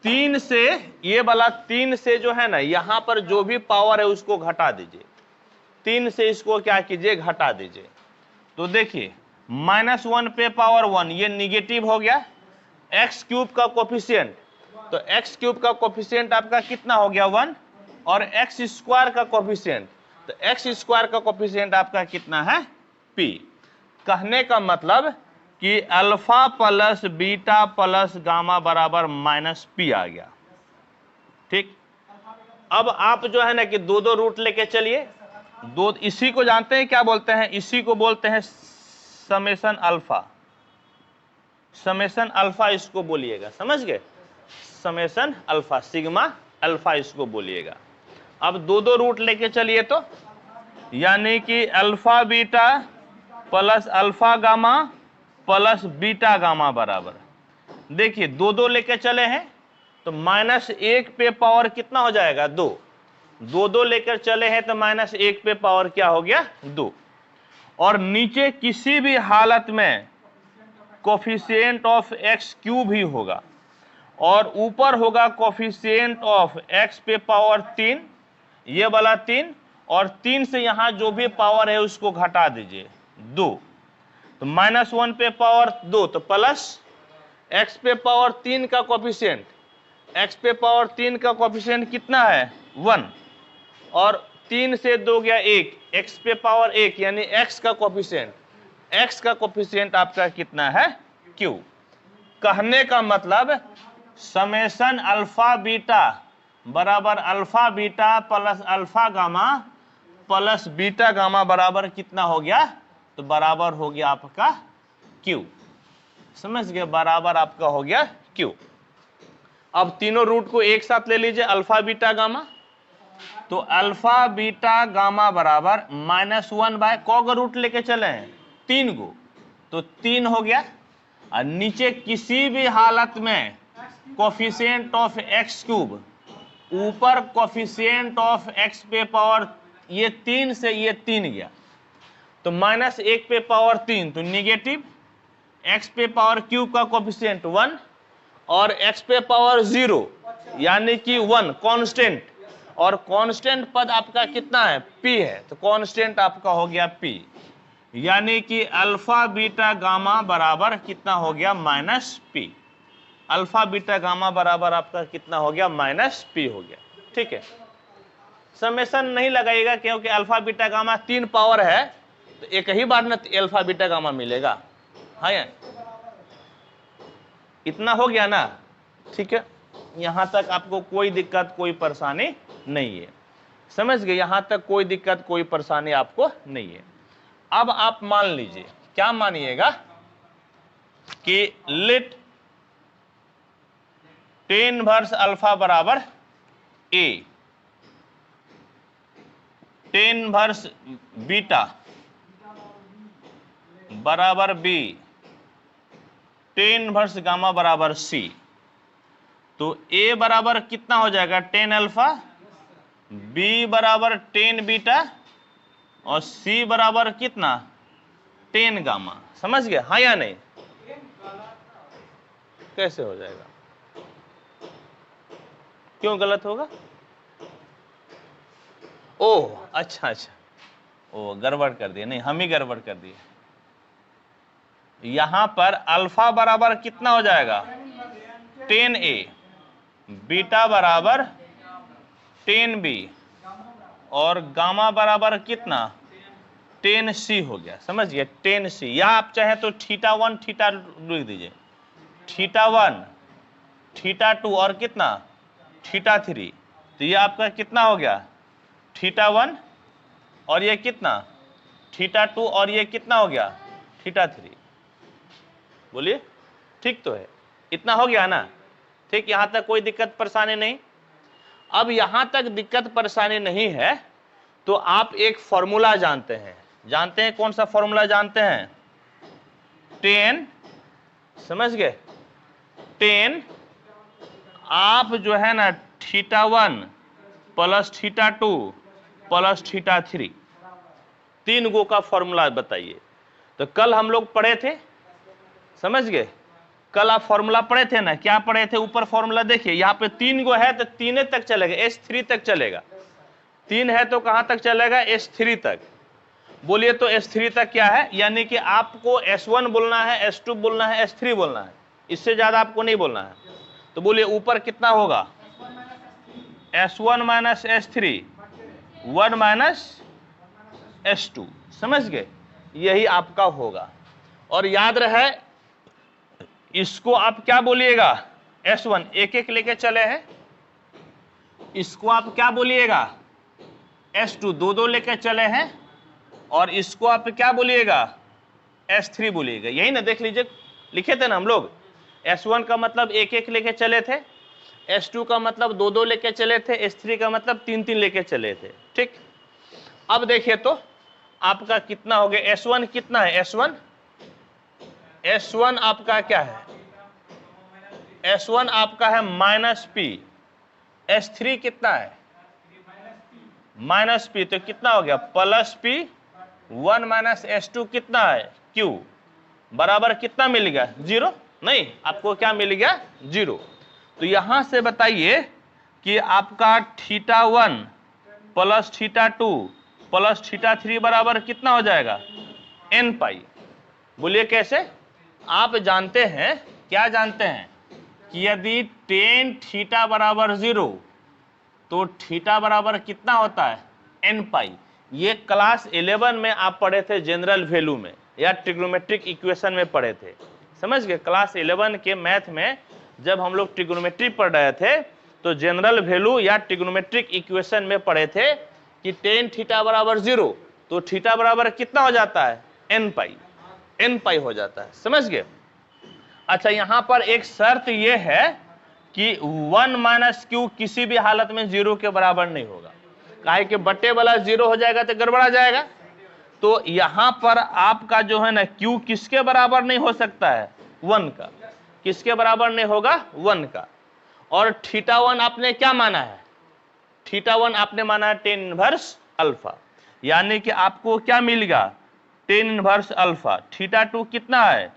3 से, ये वाला 3 से जो है ना, यहां पर जो भी पावर है उसको घटा दीजिए, 3 से इसको क्या कीजिए, घटा दीजिए। तो देखिए -1 पे पावर 1 ये निगेटिव हो गया, एक्स क्यूब का कोफिशिएंट, तो एक्स क्यूब का कोफिशिएंट आपका कितना हो गया 1, और एक्स स्क्वायर का कोफिशिएंट, तो एक्स स्क्वायर का कोफिशिएंट आपका कितना है p। कहने का मतलब कि alpha plus beta plus gamma बराबर -p आ गया। ठीक, अब आप जो है ना कि दो दो रूट लेके चलिए, दो, इसी को जानते हैं क्या बोलते हैं, इसी को बोलते हैं समेशन अल्फा। समेशन अल्फा इसको बोलिएगा, समझ गए, समेशन अल्फा, सिग्मा अल्फा इसको बोलिएगा। अब दो दो रूट लेके चलिए, तो यानी कि alpha beta plus alpha gamma plus beta gamma बराबर, देखिए दो दो लेके चले हैं, तो -1 पे पावर कितना हो जाएगा 2, दो दो लेकर चले हैं तो -1 पे पावर क्या हो गया 2, और नीचे किसी भी हालत में कोफिशिएंट ऑफ x क्यूब ही होगा, और ऊपर होगा कोफिशिएंट ऑफ x पे पावर 3, ये वाला 3, और 3 से यहां जो भी पावर है उसको घटा दीजिए 2, तो -1 पे पावर 2, तो प्लस x पे पावर 3 का कोफिशिएंट, x पे पावर 3 का कोफिशिएंट कितना है 1, और 3 से 2 गया 1, x पे पावर 1 यानी x का कोफिशिएंट, x का कोफिशिएंट आपका कितना है q। कहने का मतलब समेशन अल्फा बीटा बराबर alpha beta plus alpha gamma plus beta gamma बराबर कितना हो गया, तो बराबर हो गया आपका q। समझ गए, बराबर आपका हो गया q। अब तीनों रूट को एक साथ ले लीजिए, अल्फा बीटा गामा, तो अल्फा बीटा गामा बराबर -1 बाय को रूट लेके चले हैं 3 गो, तो 3 हो गया, और नीचे किसी भी हालत में कोफिशिएंट ऑफ x क्यूब, ऊपर कोफिशिएंट ऑफ x पे पावर, ये 3 से ये 3 गया, तो -1 पे पावर 3, तो निगेटिव, x पे पावर क्यूब का कोफिशिएंट 1, और x पे पावर 0 यानी कि 1 कांस्टेंट, और कांस्टेंट पद आपका कितना है p है, तो कांस्टेंट आपका हो गया p, यानी कि अल्फा बीटा गामा बराबर कितना हो गया -p। अल्फा बीटा गामा बराबर आपका कितना हो गया -p हो गया। ठीक है, समेशन नहीं लगाइएगा क्योंकि अल्फा बीटा गामा 3 पावर है, तो एक ही बार ना अल्फा बीटा गामा मिलेगा, हाँ या इतना हो गया ना। ठीक है, यहां तक आपको कोई दिक्कत कोई परेशानी नहीं है, समझ गए, यहां तक कोई दिक्कत कोई परेशानी आपको नहीं है। अब आप मान लीजिए, क्या मानिएगा कि लेट tan इनवर्स अल्फा बराबर a, tan इनवर्स बीटा बराबर b, tan इनवर्स गामा बराबर c, तो a बराबर कितना हो जाएगा tan अल्फा, b बराबर tan बीटा, और c बराबर कितना tan गामा। समझ गए, हाँ या नहीं, कैसे हो जाएगा, क्यों गलत होगा, ओह अच्छा अच्छा, ओ गड़बड़ कर दिए, नहीं हम ही गड़बड़ कर दिए। यहां पर अल्फा बराबर कितना हो जाएगा tan a, बीटा बराबर tan b, और गामा बराबर कितना tan c हो गया। समझ गए, tan c, या आप चाहे तो θ1 θ लिख दीजिए, θ1 θ2 और कितना θ3, तो ये आपका कितना हो गया θ1 और ये कितना θ2 और ये कितना हो गया θ3। बोलिए ठीक तो है, इतना हो गया ना। ठीक, यहां तक कोई दिक्कत परेशानी नहीं। अब यहां तक दिक्कत परेशानी नहीं है तो आप एक फॉर्मूला जानते हैं, कौन सा फॉर्मूला जानते हैं? tan, समझ गए, tan आप जो है ना θ1 प्लस θ2 प्लस θ3 तीन गो का फॉर्मूला बताइए। तो कल हम लोग पढ़े थे, समझ गए, कल आप फॉर्मूला पढ़े थे ना, क्या पढ़े थे? ऊपर फॉर्मूला देखिए, यहाँ पे तीन गो है तो तीने तक चलेगा, S3 तक चलेगा। तीन है तो कहां तक चलेगा? S3 तक। बोलिए तो S3 तक क्या है? यानी कि आपको S1 बोलना है, S2 बोलना है, S3 बोलना है, इससे ज्यादा आपको नहीं बोलना है। तो बोलिए ऊपर कितना होगा? S1 minus S3 1 minus S2, समझ गए, यही आपका होगा। और याद रहे इसको आप क्या बोलिएगा? S1 एक एक लेके चले हैं, इसको आप क्या बोलिएगा? S2 दो दो लेके चले हैं, और इसको आप क्या बोलिएगा? S3 बोलिएगा। यही ना, देख लीजिए लिखे थे ना हम लोग, S1 का मतलब एक एक लेके चले थे, S2 का मतलब दो दो लेके चले थे, S3 का मतलब तीन तीन लेके चले थे। ठीक, अब देखिए तो आपका कितना हो गया? S1 कितना है? S1 आपका क्या है? S1 आपका है -P। S3 कितना है? -P, तो कितना हो गया? +P 1 माइनस S2 कितना है? Q बराबर कितना मिल गया? 0। नहीं, आपको क्या मिल गया? 0। तो यहां से बताइए कि आपका θ1 प्लस θ2 प्लस θ3 बराबर कितना हो जाएगा? n पाई। बोलिए कैसे? आप जानते हैं, क्या जानते हैं कि यदि tan थीटा बराबर 0 तो थीटा बराबर कितना होता है? n पाई। ये क्लास 11 में आप पढ़े थे, जनरल वैल्यू में या ट्रिग्नोमेट्रिक इक्वेशन में पढ़े थे, समझ गए। क्लास 11 के मैथ में जब हम लोग ट्रिग्नोमेट्री पढ़ रहे थे तो जनरल वैल्यू या ट्रिग्नोमेट्रिक इक्वेशन में पढ़े थे कि tan थीटा बराबर 0 तो थीटा बराबर कितना हो जाता है? n पाई हो जाता है, समझ गए। अच्छा, यहां पर एक शर्त यह है कि 1 माइनस क्यू किसी भी हालत में 0 के बराबर नहीं होगा, काहे कि बट्टे वाला 0 हो जाएगा तो गड़बड़ा जाएगा। तो यहां पर आपका जो है ना क्यू किसके बराबर नहीं हो सकता है? 1 का। किसके बराबर नहीं होगा? 1 का। और θ1 आपने क्या माना है? θ1 आपने माना है tan इनवर्स अल्फा, यानी कि आपको क्या मिलेगा? tan inverse alpha. θ2 कितना है?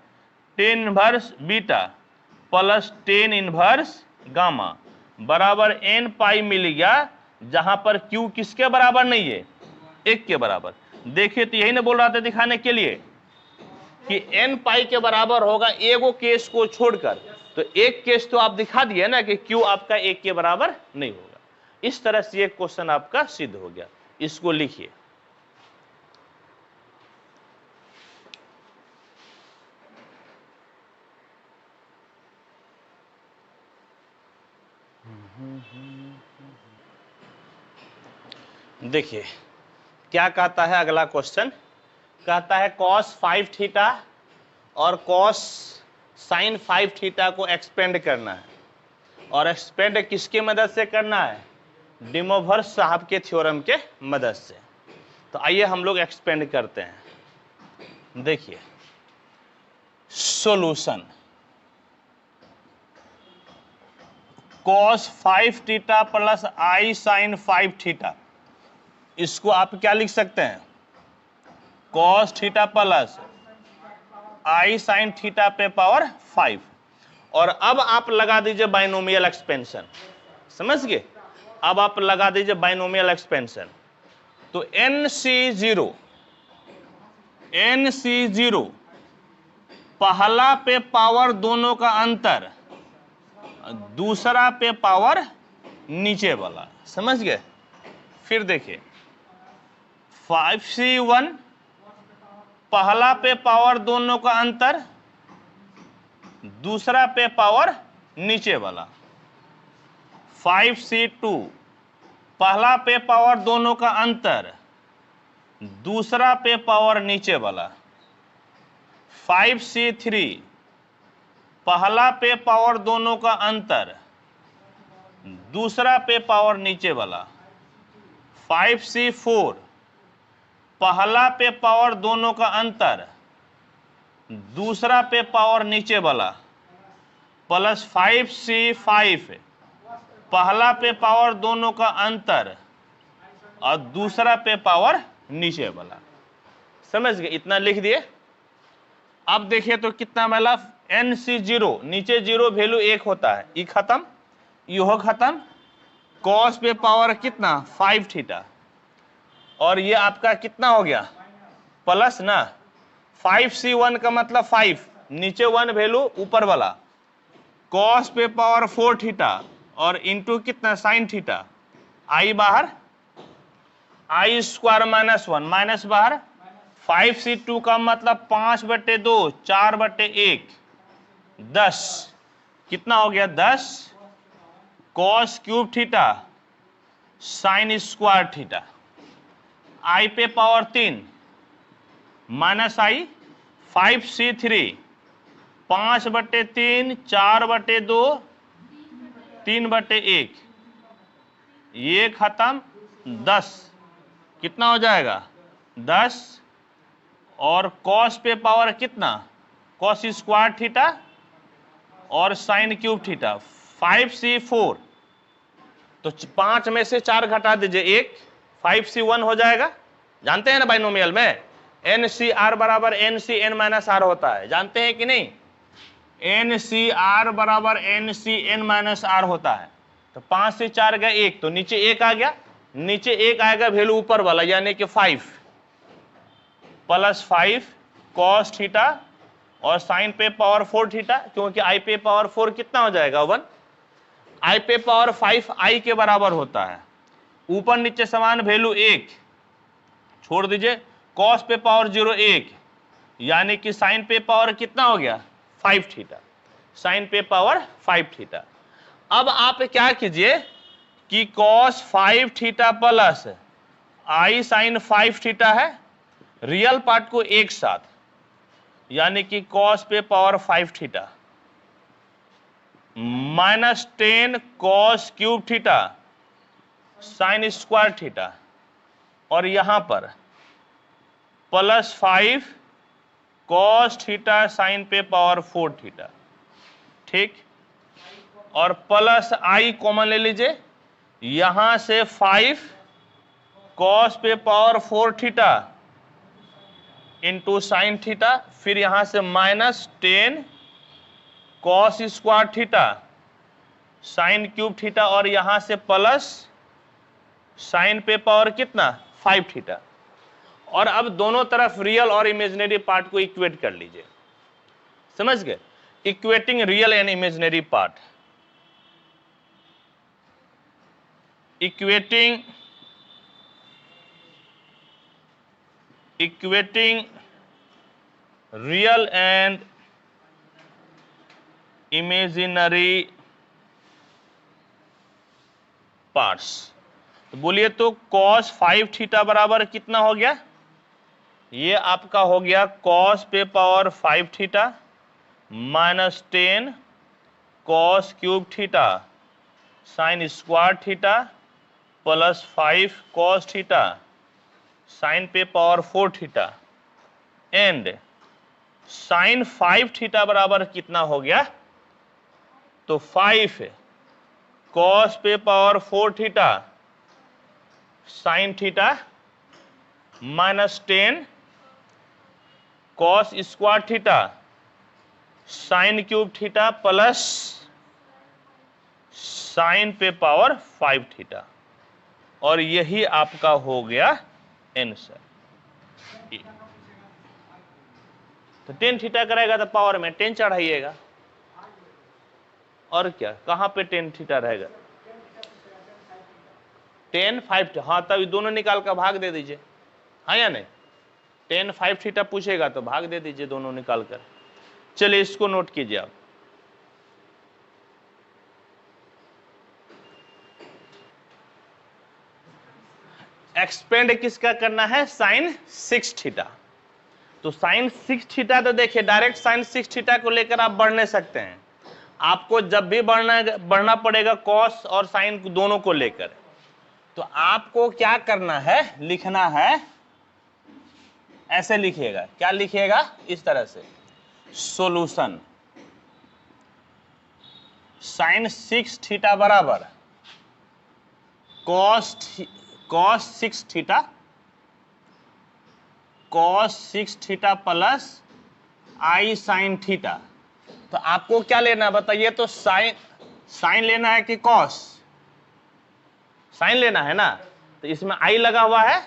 tan inverse beta plus tan inverse gamma बराबर n पाई मिल गया, जहां पर q किसके बराबर नहीं है? 1 के बराबर। देखिए तो यही ना बोल रहा था दिखाने के लिए कि n पाई के बराबर होगा, एगो केस को छोड़कर। तो एक केस तो आप दिखा दिए ना कि q आपका 1 के बराबर नहीं होगा। इस तरह से ये क्वेश्चन आपका सिद्ध हो गया। इसको लिखिए। देखिए क्या कहता है अगला क्वेश्चन, कहता है cos 5 थीटा और cos sin 5 थीटा को एक्सपेंड करना है, और एक्सपेंड किसके मदद से करना है? डे मोवरेज साहब के थ्योरम के मदद से। तो आइए हम लोग एक्सपेंड करते हैं। देखिए solution, cos 5 theta plus i sin 5 theta, इसको आप क्या लिख सकते हैं? cos theta plus i sin theta पे पावर 5। और अब आप लगा दीजिए बाइनोमियल एक्सपेंशन, समझ गए। अब आप लगा दीजिए बाइनोमियल एक्सपेंशन। तो NC0 पहला पे पावर दोनों का अंतर, दूसरा पे पावर नीचे वाला, समझ गए। फिर देखिए 5C1 पहला पे पावर दोनों का अंतर, दूसरा पे पावर नीचे वाला। 5C2 पहला पे पावर दोनों का अंतर, दूसरा पे पावर नीचे वाला। 5C3 पहला पे पावर दोनों का अंतर, दूसरा पे पावर नीचे वाला। 5C4 पहला पे पावर दोनों का अंतर, दूसरा पे पावर नीचे वाला, प्लस 5C5 पहला पे पावर दोनों का अंतर और दूसरा पे पावर नीचे वाला। समझ गए? इतना लिख दिए। अब देखिए तो कितना मिला, NC0 नीचे 0 वैल्यू 1 होता है, ये खत्म, यह खत्म। कॉस पे पावर कितना 5 थीटा, और ये आपका कितना हो गया प्लस ना 5C1 का मतलब 5 नीचे 1 वैल्यू ऊपर वाला, कॉस पे पावर 4 थीटा और इंटू कितना साइन थीटा, आई बाहर, आई स्क्वायर -1 माइनस बाहर। 5C2 का मतलब 5/2 4/1 10, कितना हो गया 10 cos cube theta sine square theta. I पे पावर 3 माइनस आई 5C3 5/3 4/2 3/1, ये खत्म 10, कितना हो जाएगा 10, और कॉस पे पावर कितना कॉस स्क्वायर थीटा और साइन क्यूब थीटा 5C4, तो 5 में से 4 घटा दीजिए 1, 5C1 हो जाएगा। जानते हैं ना बाइनोमियल में NCR बराबर NCN माइनस R होता है, जानते हैं कि नहीं? NCR बराबर NCN माइनस R होता है। तो 5 से 4 गया 1, तो नीचे 1 आ गया, नीचे 1 आएगा वैल्यू ऊपर वाला यानी कि 5 प्लस 5 कॉस थीटा और साइन पे पावर 4 थीटा, क्योंकि आई पे पावर 4 कितना हो जाएगा 1, आई पे पावर 5 आई के बराबर होता है, ऊपर नीचे समान वैल्यू 1 छोड़ दीजिए, कॉस पे पावर 0 1 यानी कि साइन पे पावर कितना हो गया 5 थीटा, साइन पे पावर 5 थीटा। अब आप क्या कीजिए कि cos 5 theta plus i sign 5 theta है, रियल पार्ट को एक साथ, यानी कि कॉस पे power 5 theta -10 cos cube theta sine square theta, और यहां पर प्लस 5 कॉस थीटा साइन पे पावर 4 थीटा, ठीक, और प्लस आई कॉमन ले लीजिए, यहां से 5 कॉस पे power 4 theta into sine theta, फिर यहां से -10 cos square theta sine cube theta, और यहां से प्लस साइन पे पावर कितना 5 थीटा। और अब दोनों तरफ रियल और इमेजिनरी पार्ट को इक्वेट कर लीजिए, समझ गए? Equating real and imaginary part, equating real and imaginary parts. तो बोलिए तो cos 5 थीटा बराबर कितना हो गया, ये आपका हो गया cos पे power 5 theta -10 cos cube theta sine square theta plus 5 cos theta sine पे power 4 theta, and sine 5 theta बराबर कितना हो गया, तो 5 cos पे power 4 theta sine theta -10 cos square theta sine cube theta plus sine पे पावर 5 थीटा, और यही आपका हो गया आंसर। तो 10 थीटा करेगा तो पावर में 10 चढ़ाइएगा, और क्या, कहां पे 10 थीटा रहेगा 10 5, हाँ तब दोनों निकाल कर भाग दे दीजिए, हाँ या नहीं, 10 5 थीटा पूछेगा तो भाग दे दीजिए दोनों निकाल कर। चलिए इसको नोट कीजिए आप, एक्सपेंड किसका करना है, साइन 6 थीटा। तो साइन 6 थीटा तो देखिए डायरेक्ट साइन 6 थीटा को लेकर आप बढ़ नहीं सकते हैं, आपको जब भी बढ़ना पड़ेगा कॉस और साइन दोनों को लेकर। तो आपको क्या करना है, लिखना है, ऐसे लिखिएगा, क्या लिखिएगा, इस तरह से, सॉल्यूशन साइन 6 थीटा बराबर cos 6 theta, cos 6 theta plus i sine theta. तो आपको क्या लेना है बताइए, तो साइन लेना है कि कॉस, साइन लेना है ना, तो इसमें आई लगा हुआ है,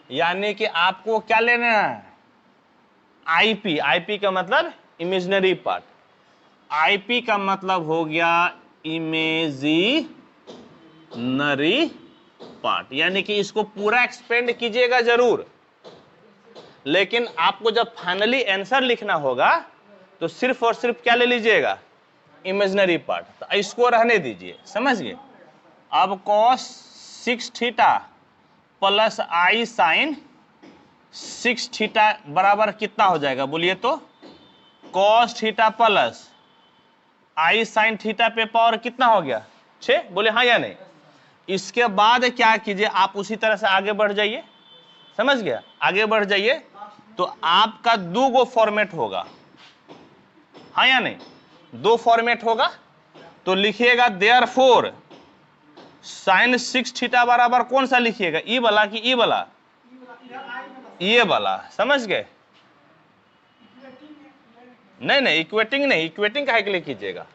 यानी कि आपको क्या लेना है, आईपी। आईपी का मतलब इमेजिनरी पार्ट, आईपी का मतलब हो गया इमेजिनरी पार्ट, यानी कि इसको पूरा एक्सपेंड कीजिएगा जरूर, लेकिन आपको जब फाइनली आंसर लिखना होगा तो सिर्फ और सिर्फ क्या ले लीजिएगा, इमेजिनरी पार्ट। तो इसको रहने दीजिए, समझ गए। अब cos 6 theta plus i sign 6 theta बराबर कितना हो जाएगा बोलिए तो, cos theta plus i sine theta पे पावर कितना हो गया, 6, बोले हाँ या नहीं। इसके बाद क्या कीजिए, आप उसी तरह से आगे बढ़ जाइए, समझ गया, आगे बढ़ जाइए। तो आपका 2 फॉर्मेट होगा, हाँ या नहीं, 2 फॉर्मेट होगा। तो लिखिएगा देयरफॉर साइन 6 थीटा बराबर कौन सा लिखिएगा, ई वाला कि ई वाला, ये वाला, समझ गए। नहीं इक्वेटिंग नहीं, इक्वेटिंग काहे के लिए कीजिएगा,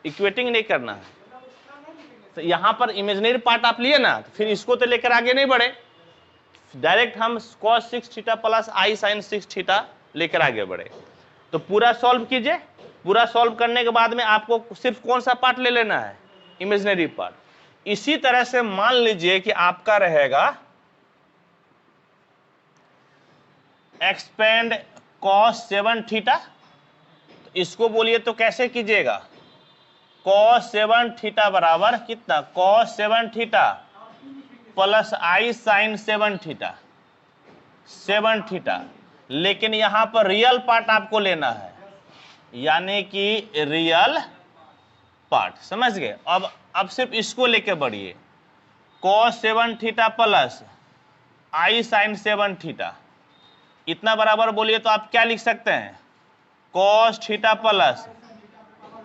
इक्वेटिंग नहीं करना है। तो यहां पर इमेजिनरी पार्ट आप लिए ना, तो फिर इसको तो लेकर आगे नहीं बढ़े, डायरेक्ट हम cos 6 theta plus i sign 6 theta लेकर आगे बढ़े। तो पूरा सॉल्व कीजिए, पूरा सॉल्व करने के बाद में आपको सिर्फ कौन सा पार्ट ले लेना है, इमेजिनरी पार्ट। इसी तरह से मान लीजिए कि आपका रहेगा एक्सपेंड cos 7 थीटा, तो इसको बोलिए तो कैसे कीजिएगा, cos 7 थीटा बराबर कितना, cos 7 theta plus i sign 7 theta, 7 theta. लेकिन यहां पर रियल पार्ट आपको लेना है, यानी कि रियल पार्ट, समझ गए। अब सिर्फ इसको लेके बढ़िए, cos 7 theta plus i sign 7 theta, इतना बराबर बोलिए तो आप क्या लिख सकते हैं, cos theta plus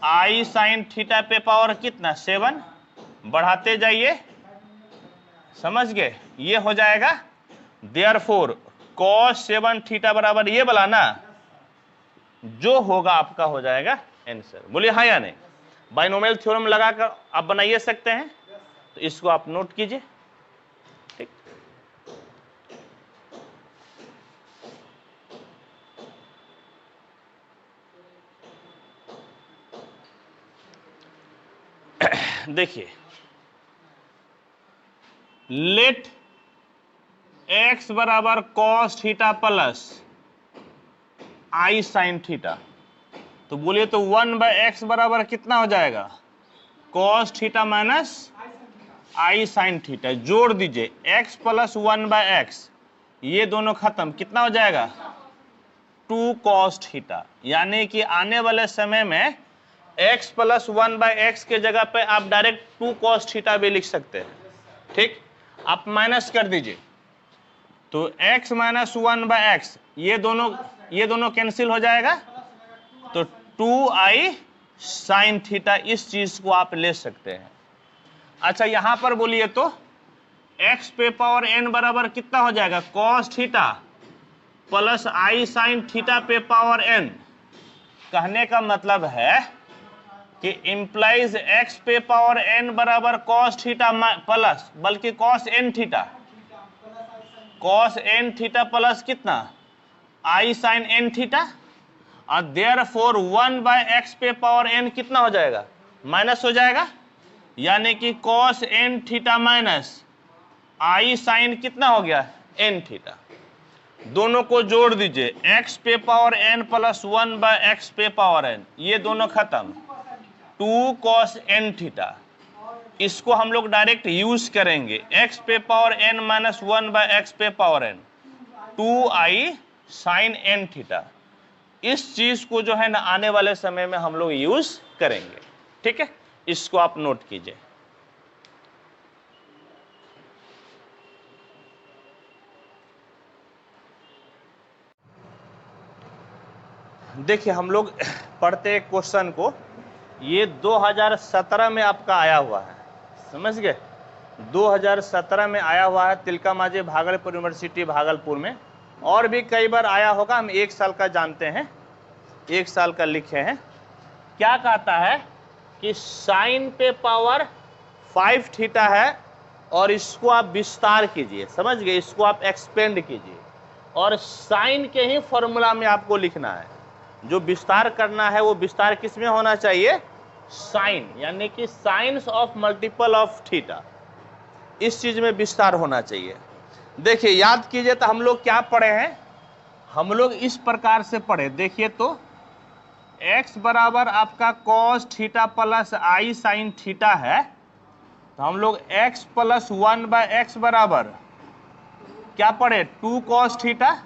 i sine theta पे पावर कितना, 7, बढ़ाते जाइए, समझ गए, ये हो जाएगा। देयरफॉर cos 7 थीटा बराबर ये वाला ना, जो होगा आपका हो जाएगा आंसर, बोलिए हाँ या नहीं। बाइनोमियल थ्योरम लगाकर आप बनाइए सकते हैं, तो इसको आप नोट कीजिए, ठीक। देखिए, लेट x बराबर cos theta plus i sine theta, तो बोलिए तो 1/x बराबर कितना हो जाएगा, cos थीटा माइनस आई साइन थीटा, जोड़ दीजिए x प्लस 1/x, ये दोनों खत्म, कितना हो जाएगा 2 cos थीटा। यानी कि आने वाले समय में x प्लस 1/x के जगह पे आप डायरेक्ट 2 cos थीटा भी लिख सकते हैं, ठीक। आप माइनस कर दीजिए, तो x माइनस 1/x, ये दोनों कैंसिल हो जाएगा, तो 2i साइन थीटा, इस चीज को आप ले सकते हैं। अच्छा, यहां पर बोलिए तो x पे पावर n बराबर कितना हो जाएगा, cos theta plus i sine theta पे पावर n। कहने का मतलब है कि इंप्लाइज x पे पावर n बराबर cos थीटा प्लस, बल्कि cos n theta, cos n theta plus कितना, आई साइन n थीटा, और देयरफॉर 1/x पे पावर n कितना हो जाएगा, माइनस हो जाएगा, यानी कि cos n थीटा माइनस आई साइन कितना हो गया, n थीटा। दोनों को जोड़ दीजिए, x पे पावर n प्लस 1/x पे पावर n, ये दोनों खत्म, 2 cos n थीटा, इसको हम लोग डायरेक्ट यूज करेंगे, x पे power n minus 1 by x पे power n 2i sine n theta. इस चीज को जो है ना आने वाले समय में हम लोग यूज करेंगे, ठीक है, इसको आप नोट कीजिए। देखिए हम लोग पढ़ते एक क्वेश्चन को, ये 2017 में आपका आया हुआ है, समझ गए, 2017 में आया हुआ है, तिलका मांझी भागलपुर यूनिवर्सिटी भागलपुर में, और भी कई बार आया होगा, हम 1 साल का जानते हैं, 1 साल का लिखे हैं। क्या कहता है कि साइन पे पावर 5 थीटा है और इसको आप विस्तार कीजिए, समझ गए, इसको आप एक्सपेंड कीजिए और साइन के ही फॉर्मूला में आपको लिखना है। जो विस्तार करना है वो विस्तार किस में होना चाहिए, साइन, यानी कि science of multiple of theta, इस चीज में विस्तार होना चाहिए। देखिए याद कीजिए तो हम लोग क्या पढ़े हैं, हम लोग इस प्रकार से पढ़े, देखिए तो x बराबर आपका cos theta plus i sine theta है, तो हम लोग x प्लस 1 बाय x बराबर क्या पढ़े, 2 cos theta,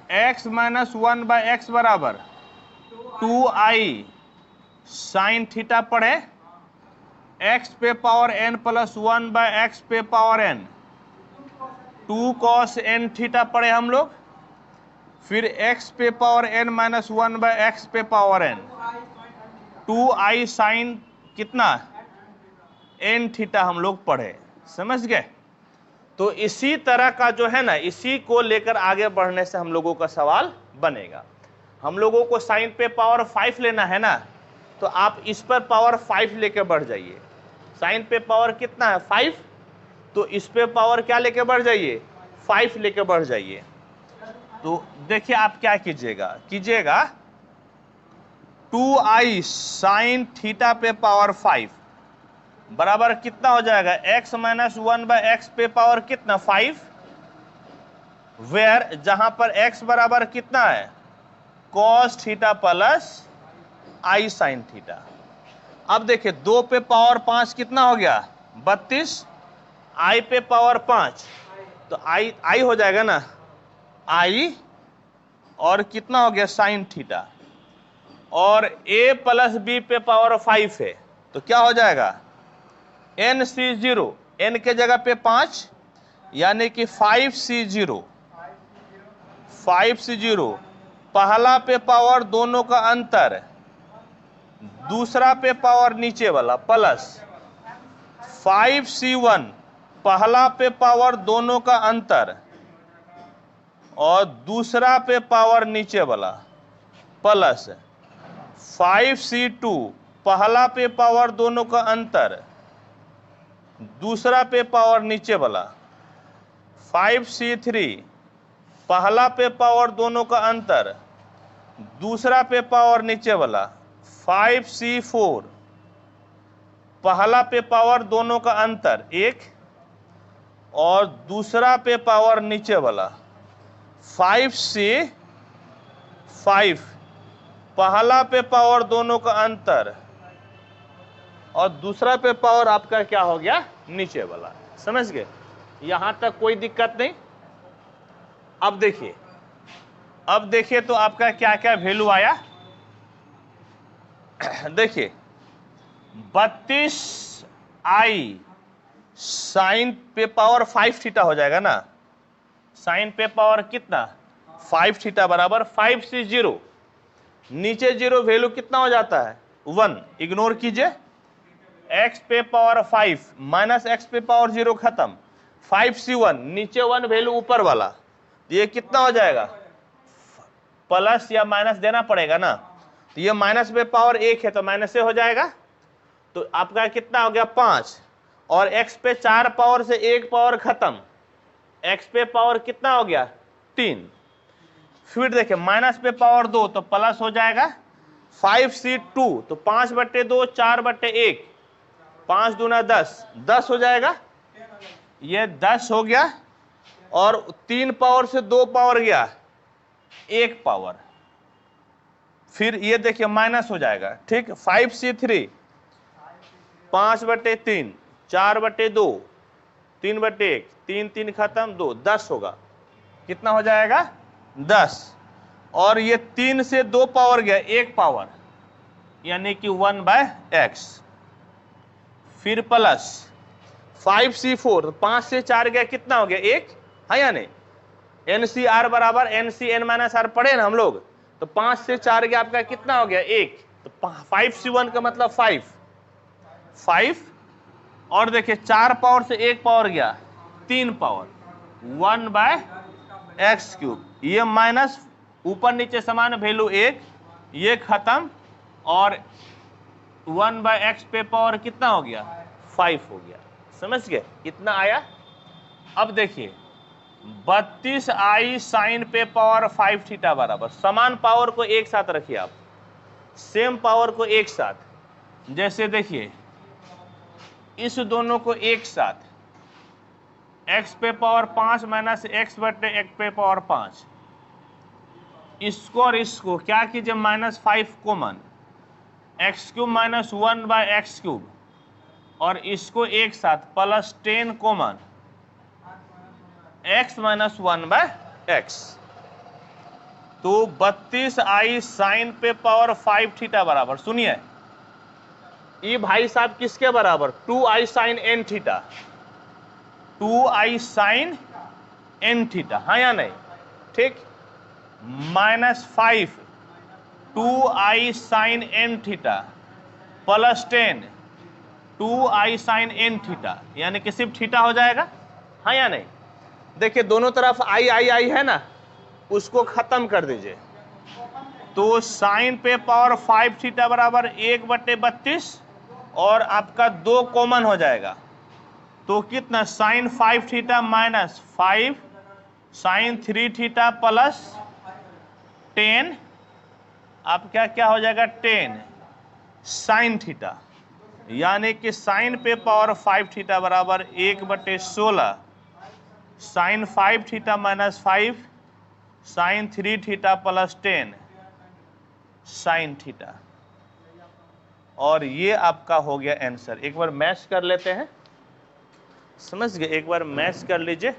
x minus 1 by x बराबर 2i साइन थीटा पढ़े, x पे power n plus 1 by x पे power n 2 cos n theta पढ़े हम लोग, फिर x पे power n minus 1 by x पे पावर n 2i साइन कितना n थीटा हम लोग पढ़े, समझ गए। तो इसी तरह का जो है ना, इसी को लेकर आगे बढ़ने से हम लोगों का सवाल बनेगा। हम लोगों को साइन पे पावर 5 लेना है ना, तो आप इस पर पावर 5 लेके बढ़ जाइए। साइन पे पावर कितना है 5, तो इस पे पावर क्या लेके बढ़ जाइए, 5 लेके बढ़ जाइए। तो देखिए आप क्या कीजिएगा 2i साइन थीटा पे पावर 5 बराबर कितना हो जाएगा, x माइनस 1 बाय x पे पावर कितना 5, वेयर जहां पर x बराबर कितना है cos theta plus i sine theta. अब देखिए 2 पे पावर 5 कितना हो गया 32, i पे पावर 5 तो i हो जाएगा ना i, और कितना हो गया साइन थीटा, और a प्लस b पे पावर 5 है तो क्या हो जाएगा nc0, n के जगह पे 5 यानी कि 5c0, पहला पे पावर दोनों का अंतर, दूसरा पे पावर नीचे वाला प्लस 5c1, पहला पे पावर दोनों का अंतर और दूसरा पे पावर नीचे वाला प्लस 5c2, पहला पे पावर दोनों का अंतर, दूसरा पे पावर नीचे वाला 5c3, पहला पे पावर दोनों का अंतर, दूसरा पे पावर नीचे वाला 5c4, पहला पे पावर दोनों का अंतर 1 और दूसरा पे पावर नीचे वाला 5c5, पहला पे पावर दोनों का अंतर और दूसरा पे पावर आपका क्या हो गया नीचे वाला, समझ गए, यहां तक कोई दिक्कत नहीं। अब देखिए तो आपका क्या क्या वैल्यू आया, देखिए 32i साइन पे पावर 5 थीटा हो जाएगा ना, साइन पे पावर कितना 5 थीटा बराबर 5c0, नीचे 0 वैल्यू कितना हो जाता है 1, इग्नोर कीजिए, x पे पावर 5 माइनस x पे पावर 0 खत्म, 5c1 नीचे 1 वैल्यू ऊपर वाला, ये कितना हो जाएगा, प्लस या माइनस देना पड़ेगा ना, तो ये माइनस पे पावर 1 है तो माइनस से हो जाएगा, तो आपका कितना हो गया 5, और x पे 4 पावर से 1 पावर खत्म, x पे पावर कितना हो गया 3, फिर देखिए माइनस पे पावर 2 तो प्लस हो जाएगा 5c2, तो 5/2 4/1, 5 दूना 10, 10 हो जाएगा, ये 10 हो गया, और 3 पावर से 2 पावर गया 1 पावर, फिर ये देखिए माइनस हो जाएगा, ठीक, 5c3 5/3, 4/2, 3/1, 3 3 खत्म, 2, 10 होगा। कितना हो जाएगा? 10। और ये 3 से 2 पावर गया, 1 पावर, यानी कि 1/x। फिर प्लस 5c4, 5 से 4 गया, कितना हो गया? 1, है या नहीं? NCR बराबर NCn-r पढ़े ना हम लोग, तो 5 से 4 गया आपका, कितना हो गया? 1। तो 5c1 का मतलब 5, और देखिए 4 पावर से 1 पावर गया, 3 पावर, 1/x³। ये माइनस, ऊपर नीचे समान वैल्यू 1, ये खत्म, और 1/x पे पावर कितना हो गया? 5 हो गया। समझ गए कितना आया? अब देखिए 32i साइन पे पावर 5 थीटा बराबर, समान पावर को एक साथ रखिए आप, सेम पावर को एक साथ। जैसे देखिए इस दोनों को एक साथ, x पे पावर 5 माइनस x/x पे पावर 5, इसको और इसको क्या कीजिए? -5 कॉमन, x³ माइनस 1/x³, और इसको एक साथ +10 कॉमन, x माइनस 1/x। तो 32i साइन पे पावर 5 थीटा बराबर, सुनिए ये भाई साहब किसके बराबर? 2i sine n theta, 2i sine n theta, हाँ या नहीं? ठीक, -5 2i sine n theta +10 2i sine n theta, यानी कि सिर्फ थीटा हो जाएगा, हाँ या नहीं? देखिए दोनों तरफ आई है ना, उसको खत्म कर दीजिए। तो साइन पे पावर 5 थीटा बराबर 1/32, और आपका 2 कॉमन हो जाएगा, तो कितना? Sine 5 theta minus 5 sine 3 theta plus 10, आप क्या हो जाएगा? 10 साइन थीटा, यानी कि साइन पे पावर 5 थीटा बराबर 1/16 sine 5 theta minus 5 sine 3 theta plus 10 sine theta. और ये आपका हो गया आंसर। एक बार मैच कर लेते हैं, समझ गए? एक बार मैच कर लीजिए।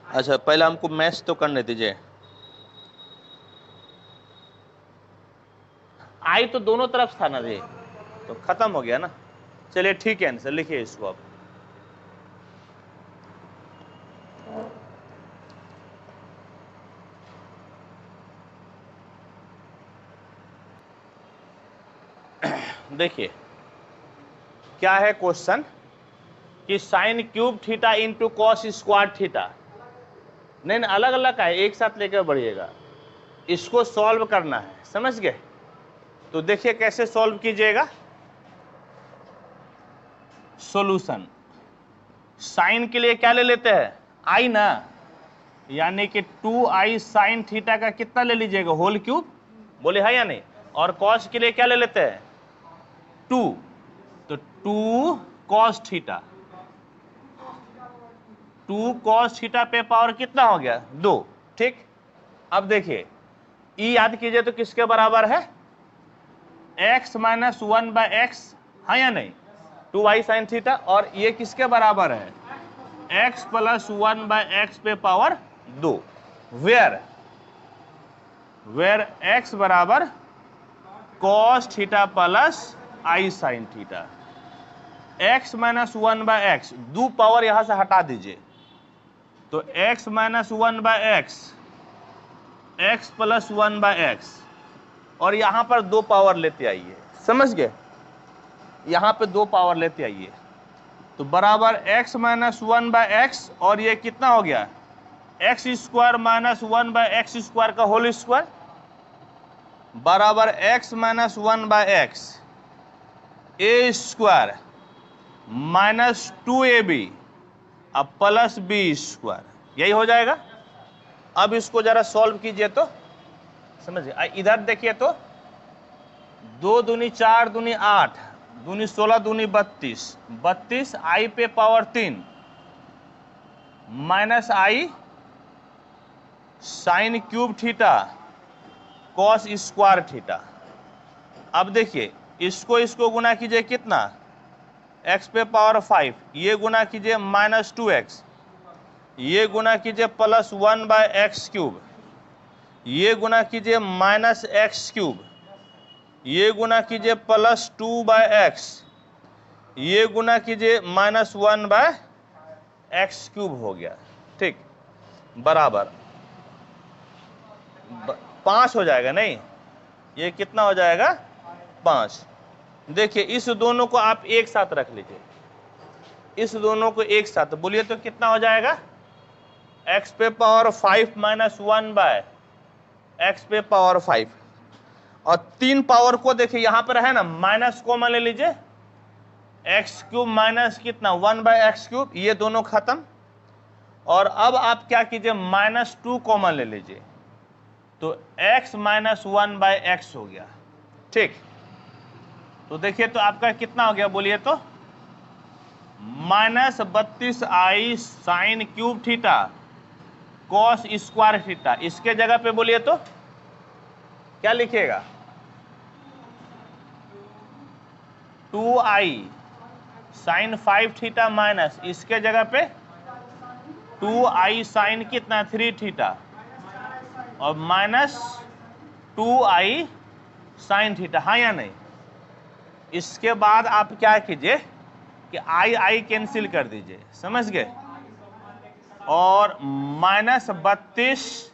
अच्छा पहले हमको मैच तो करने दीजिए। आई तो दोनों तरफ था ना जी, तो खत्म हो गया ना। चलिए ठीक है, आंसर लिखिए इसको आप। देखिए क्या है क्वेश्चन कि sign cube theta into cos square theta, नहीं अलग अलग का है, एक साथ लेकर बढ़िएगा। इसको सॉल्व करना है, समझ गए? तो देखिए कैसे सॉल्व कीजिएगा। सॉल्यूशन, साइन के लिए क्या ले लेते हैं? आई ना, यानी कि 2i साइन थीटा का कितना ले लीजिएगा? होल क्यूब, बोले है या नहीं? और कॉस के लिए क्या ले लेते हैं? 2, तो 2 कॉस थीटा, 2 कॉस थीटा पे पावर कितना हो गया? 2। ठीक, अब देखिए ई याद कीजिए तो किसके बराबर है? x माइनस 1/x, है या नहीं? 2i साइन थीटा, और ये किसके बराबर है? x प्लस 1/x पे पावर 2, वेयर x बराबर cos theta plus i sine theta. x minus 1/x, 2 power यहां से हटा दीजिए, तो x minus 1/x, x plus 1/x, और यहां पर 2 पावर लेते आइए, समझ गए? यहां पे 2 पावर लेते आइए, तो बराबर x माइनस 1/x, और ये कितना हो गया? x square minus 1/x square का होल स्क्वायर बराबर x minus 1/x a square minus 2ab अब प्लस b स्क्वायर, यही हो जाएगा। अब इसको जरा सॉल्व कीजिए तो समझिए, इधर देखिए तो 2 दूनी 4 दूनी 8 दूनी 16 दूनी 32, 32 i पे power 3 minus i sign cube theta cos square theta, अब देखिए इसको गुना कीजिए कितना, x पे पावर 5, ये गुना कीजिए -2x, ये गुना कीजिए +1/x³, ये गुना कीजिए -x³, ये गुना कीजिए +2/x, ये गुना कीजिए -1/x³ हो गया, ठीक, बराबर 5 हो जाएगा। नहीं, ये कितना हो जाएगा 5। देखिए इस दोनों को आप एक साथ रख लीजिए, इस दोनों को एक साथ बोलिए तो कितना हो जाएगा, x पे पावर 5 -1/x पे पावर 5, और 3 पावर को देखिए यहां पर है ना माइनस कॉमन ले लीजिए, x³ माइनस कितना 1/x³, ये दोनों खत्म। और अब आप क्या कीजिए -2 कॉमन ले लीजिए, तो x - 1/x हो गया, ठीक। तो देखिए तो आपका कितना हो गया बोलिए तो, -32i sin³ theta cos square theta. इसके जगह पे बोलिए तो क्या लिखिएगा, 2i sin 5 थीटा माइनस, इसके जगह पे 2i sin कितना 3 थीटा और -2i sin थीटा, हाँ या नहीं। इसके बाद आप क्या कीजिए कि आई कैंसिल कर दीजिए, समझ गए, और -32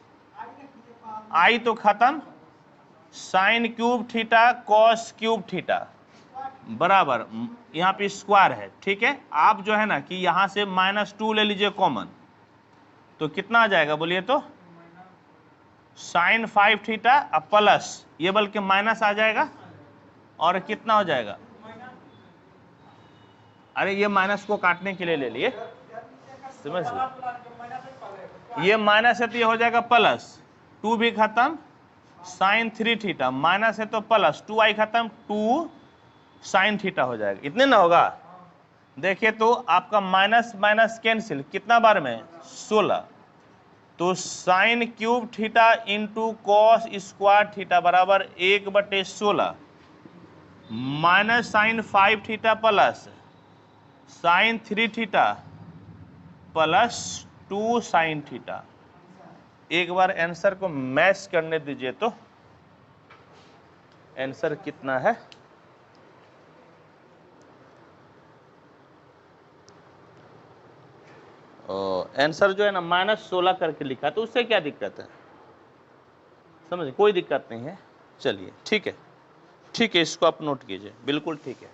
i तो खत्म, sin³ थीटा cos³ थीटा बराबर, यहाँ पे स्क्वायर है, ठीक है। आप जो है ना कि यहाँ से -2 ले लीजिए कॉमन, तो कितना आ जाएगा बोलिए तो, sin 5 थीटा प्लस, ये बल्कि माइनस आ जाएगा, और कितना हो जाएगा, अरे ये माइनस को काटने के लिए ले लिए, समझ लीजिए, ये माइनस है तो ये हो जाएगा प्लस, 2 भी खत्म, sin 3 थीटा माइनस है तो प्लस, 2i खत्म, 2 sin थीटा हो जाएगा, इतने ना होगा। देखिए तो आपका माइनस माइनस कैंसिल, कितना बार में 16, तो sin³ theta into cos square theta बराबर 1/16 minus sin 5 theta plus sin 3 theta plus 2 sin theta. एक बार आंसर को मैच करने दीजिए तो आंसर कितना है, आंसर जो है ना -16 करके लिखा, तो उससे क्या दिक्कत है, समझे, कोई दिक्कत नहीं है। चलिए ठीक है, ठीक है, इसको आप नोट कीजिए, बिल्कुल ठीक है।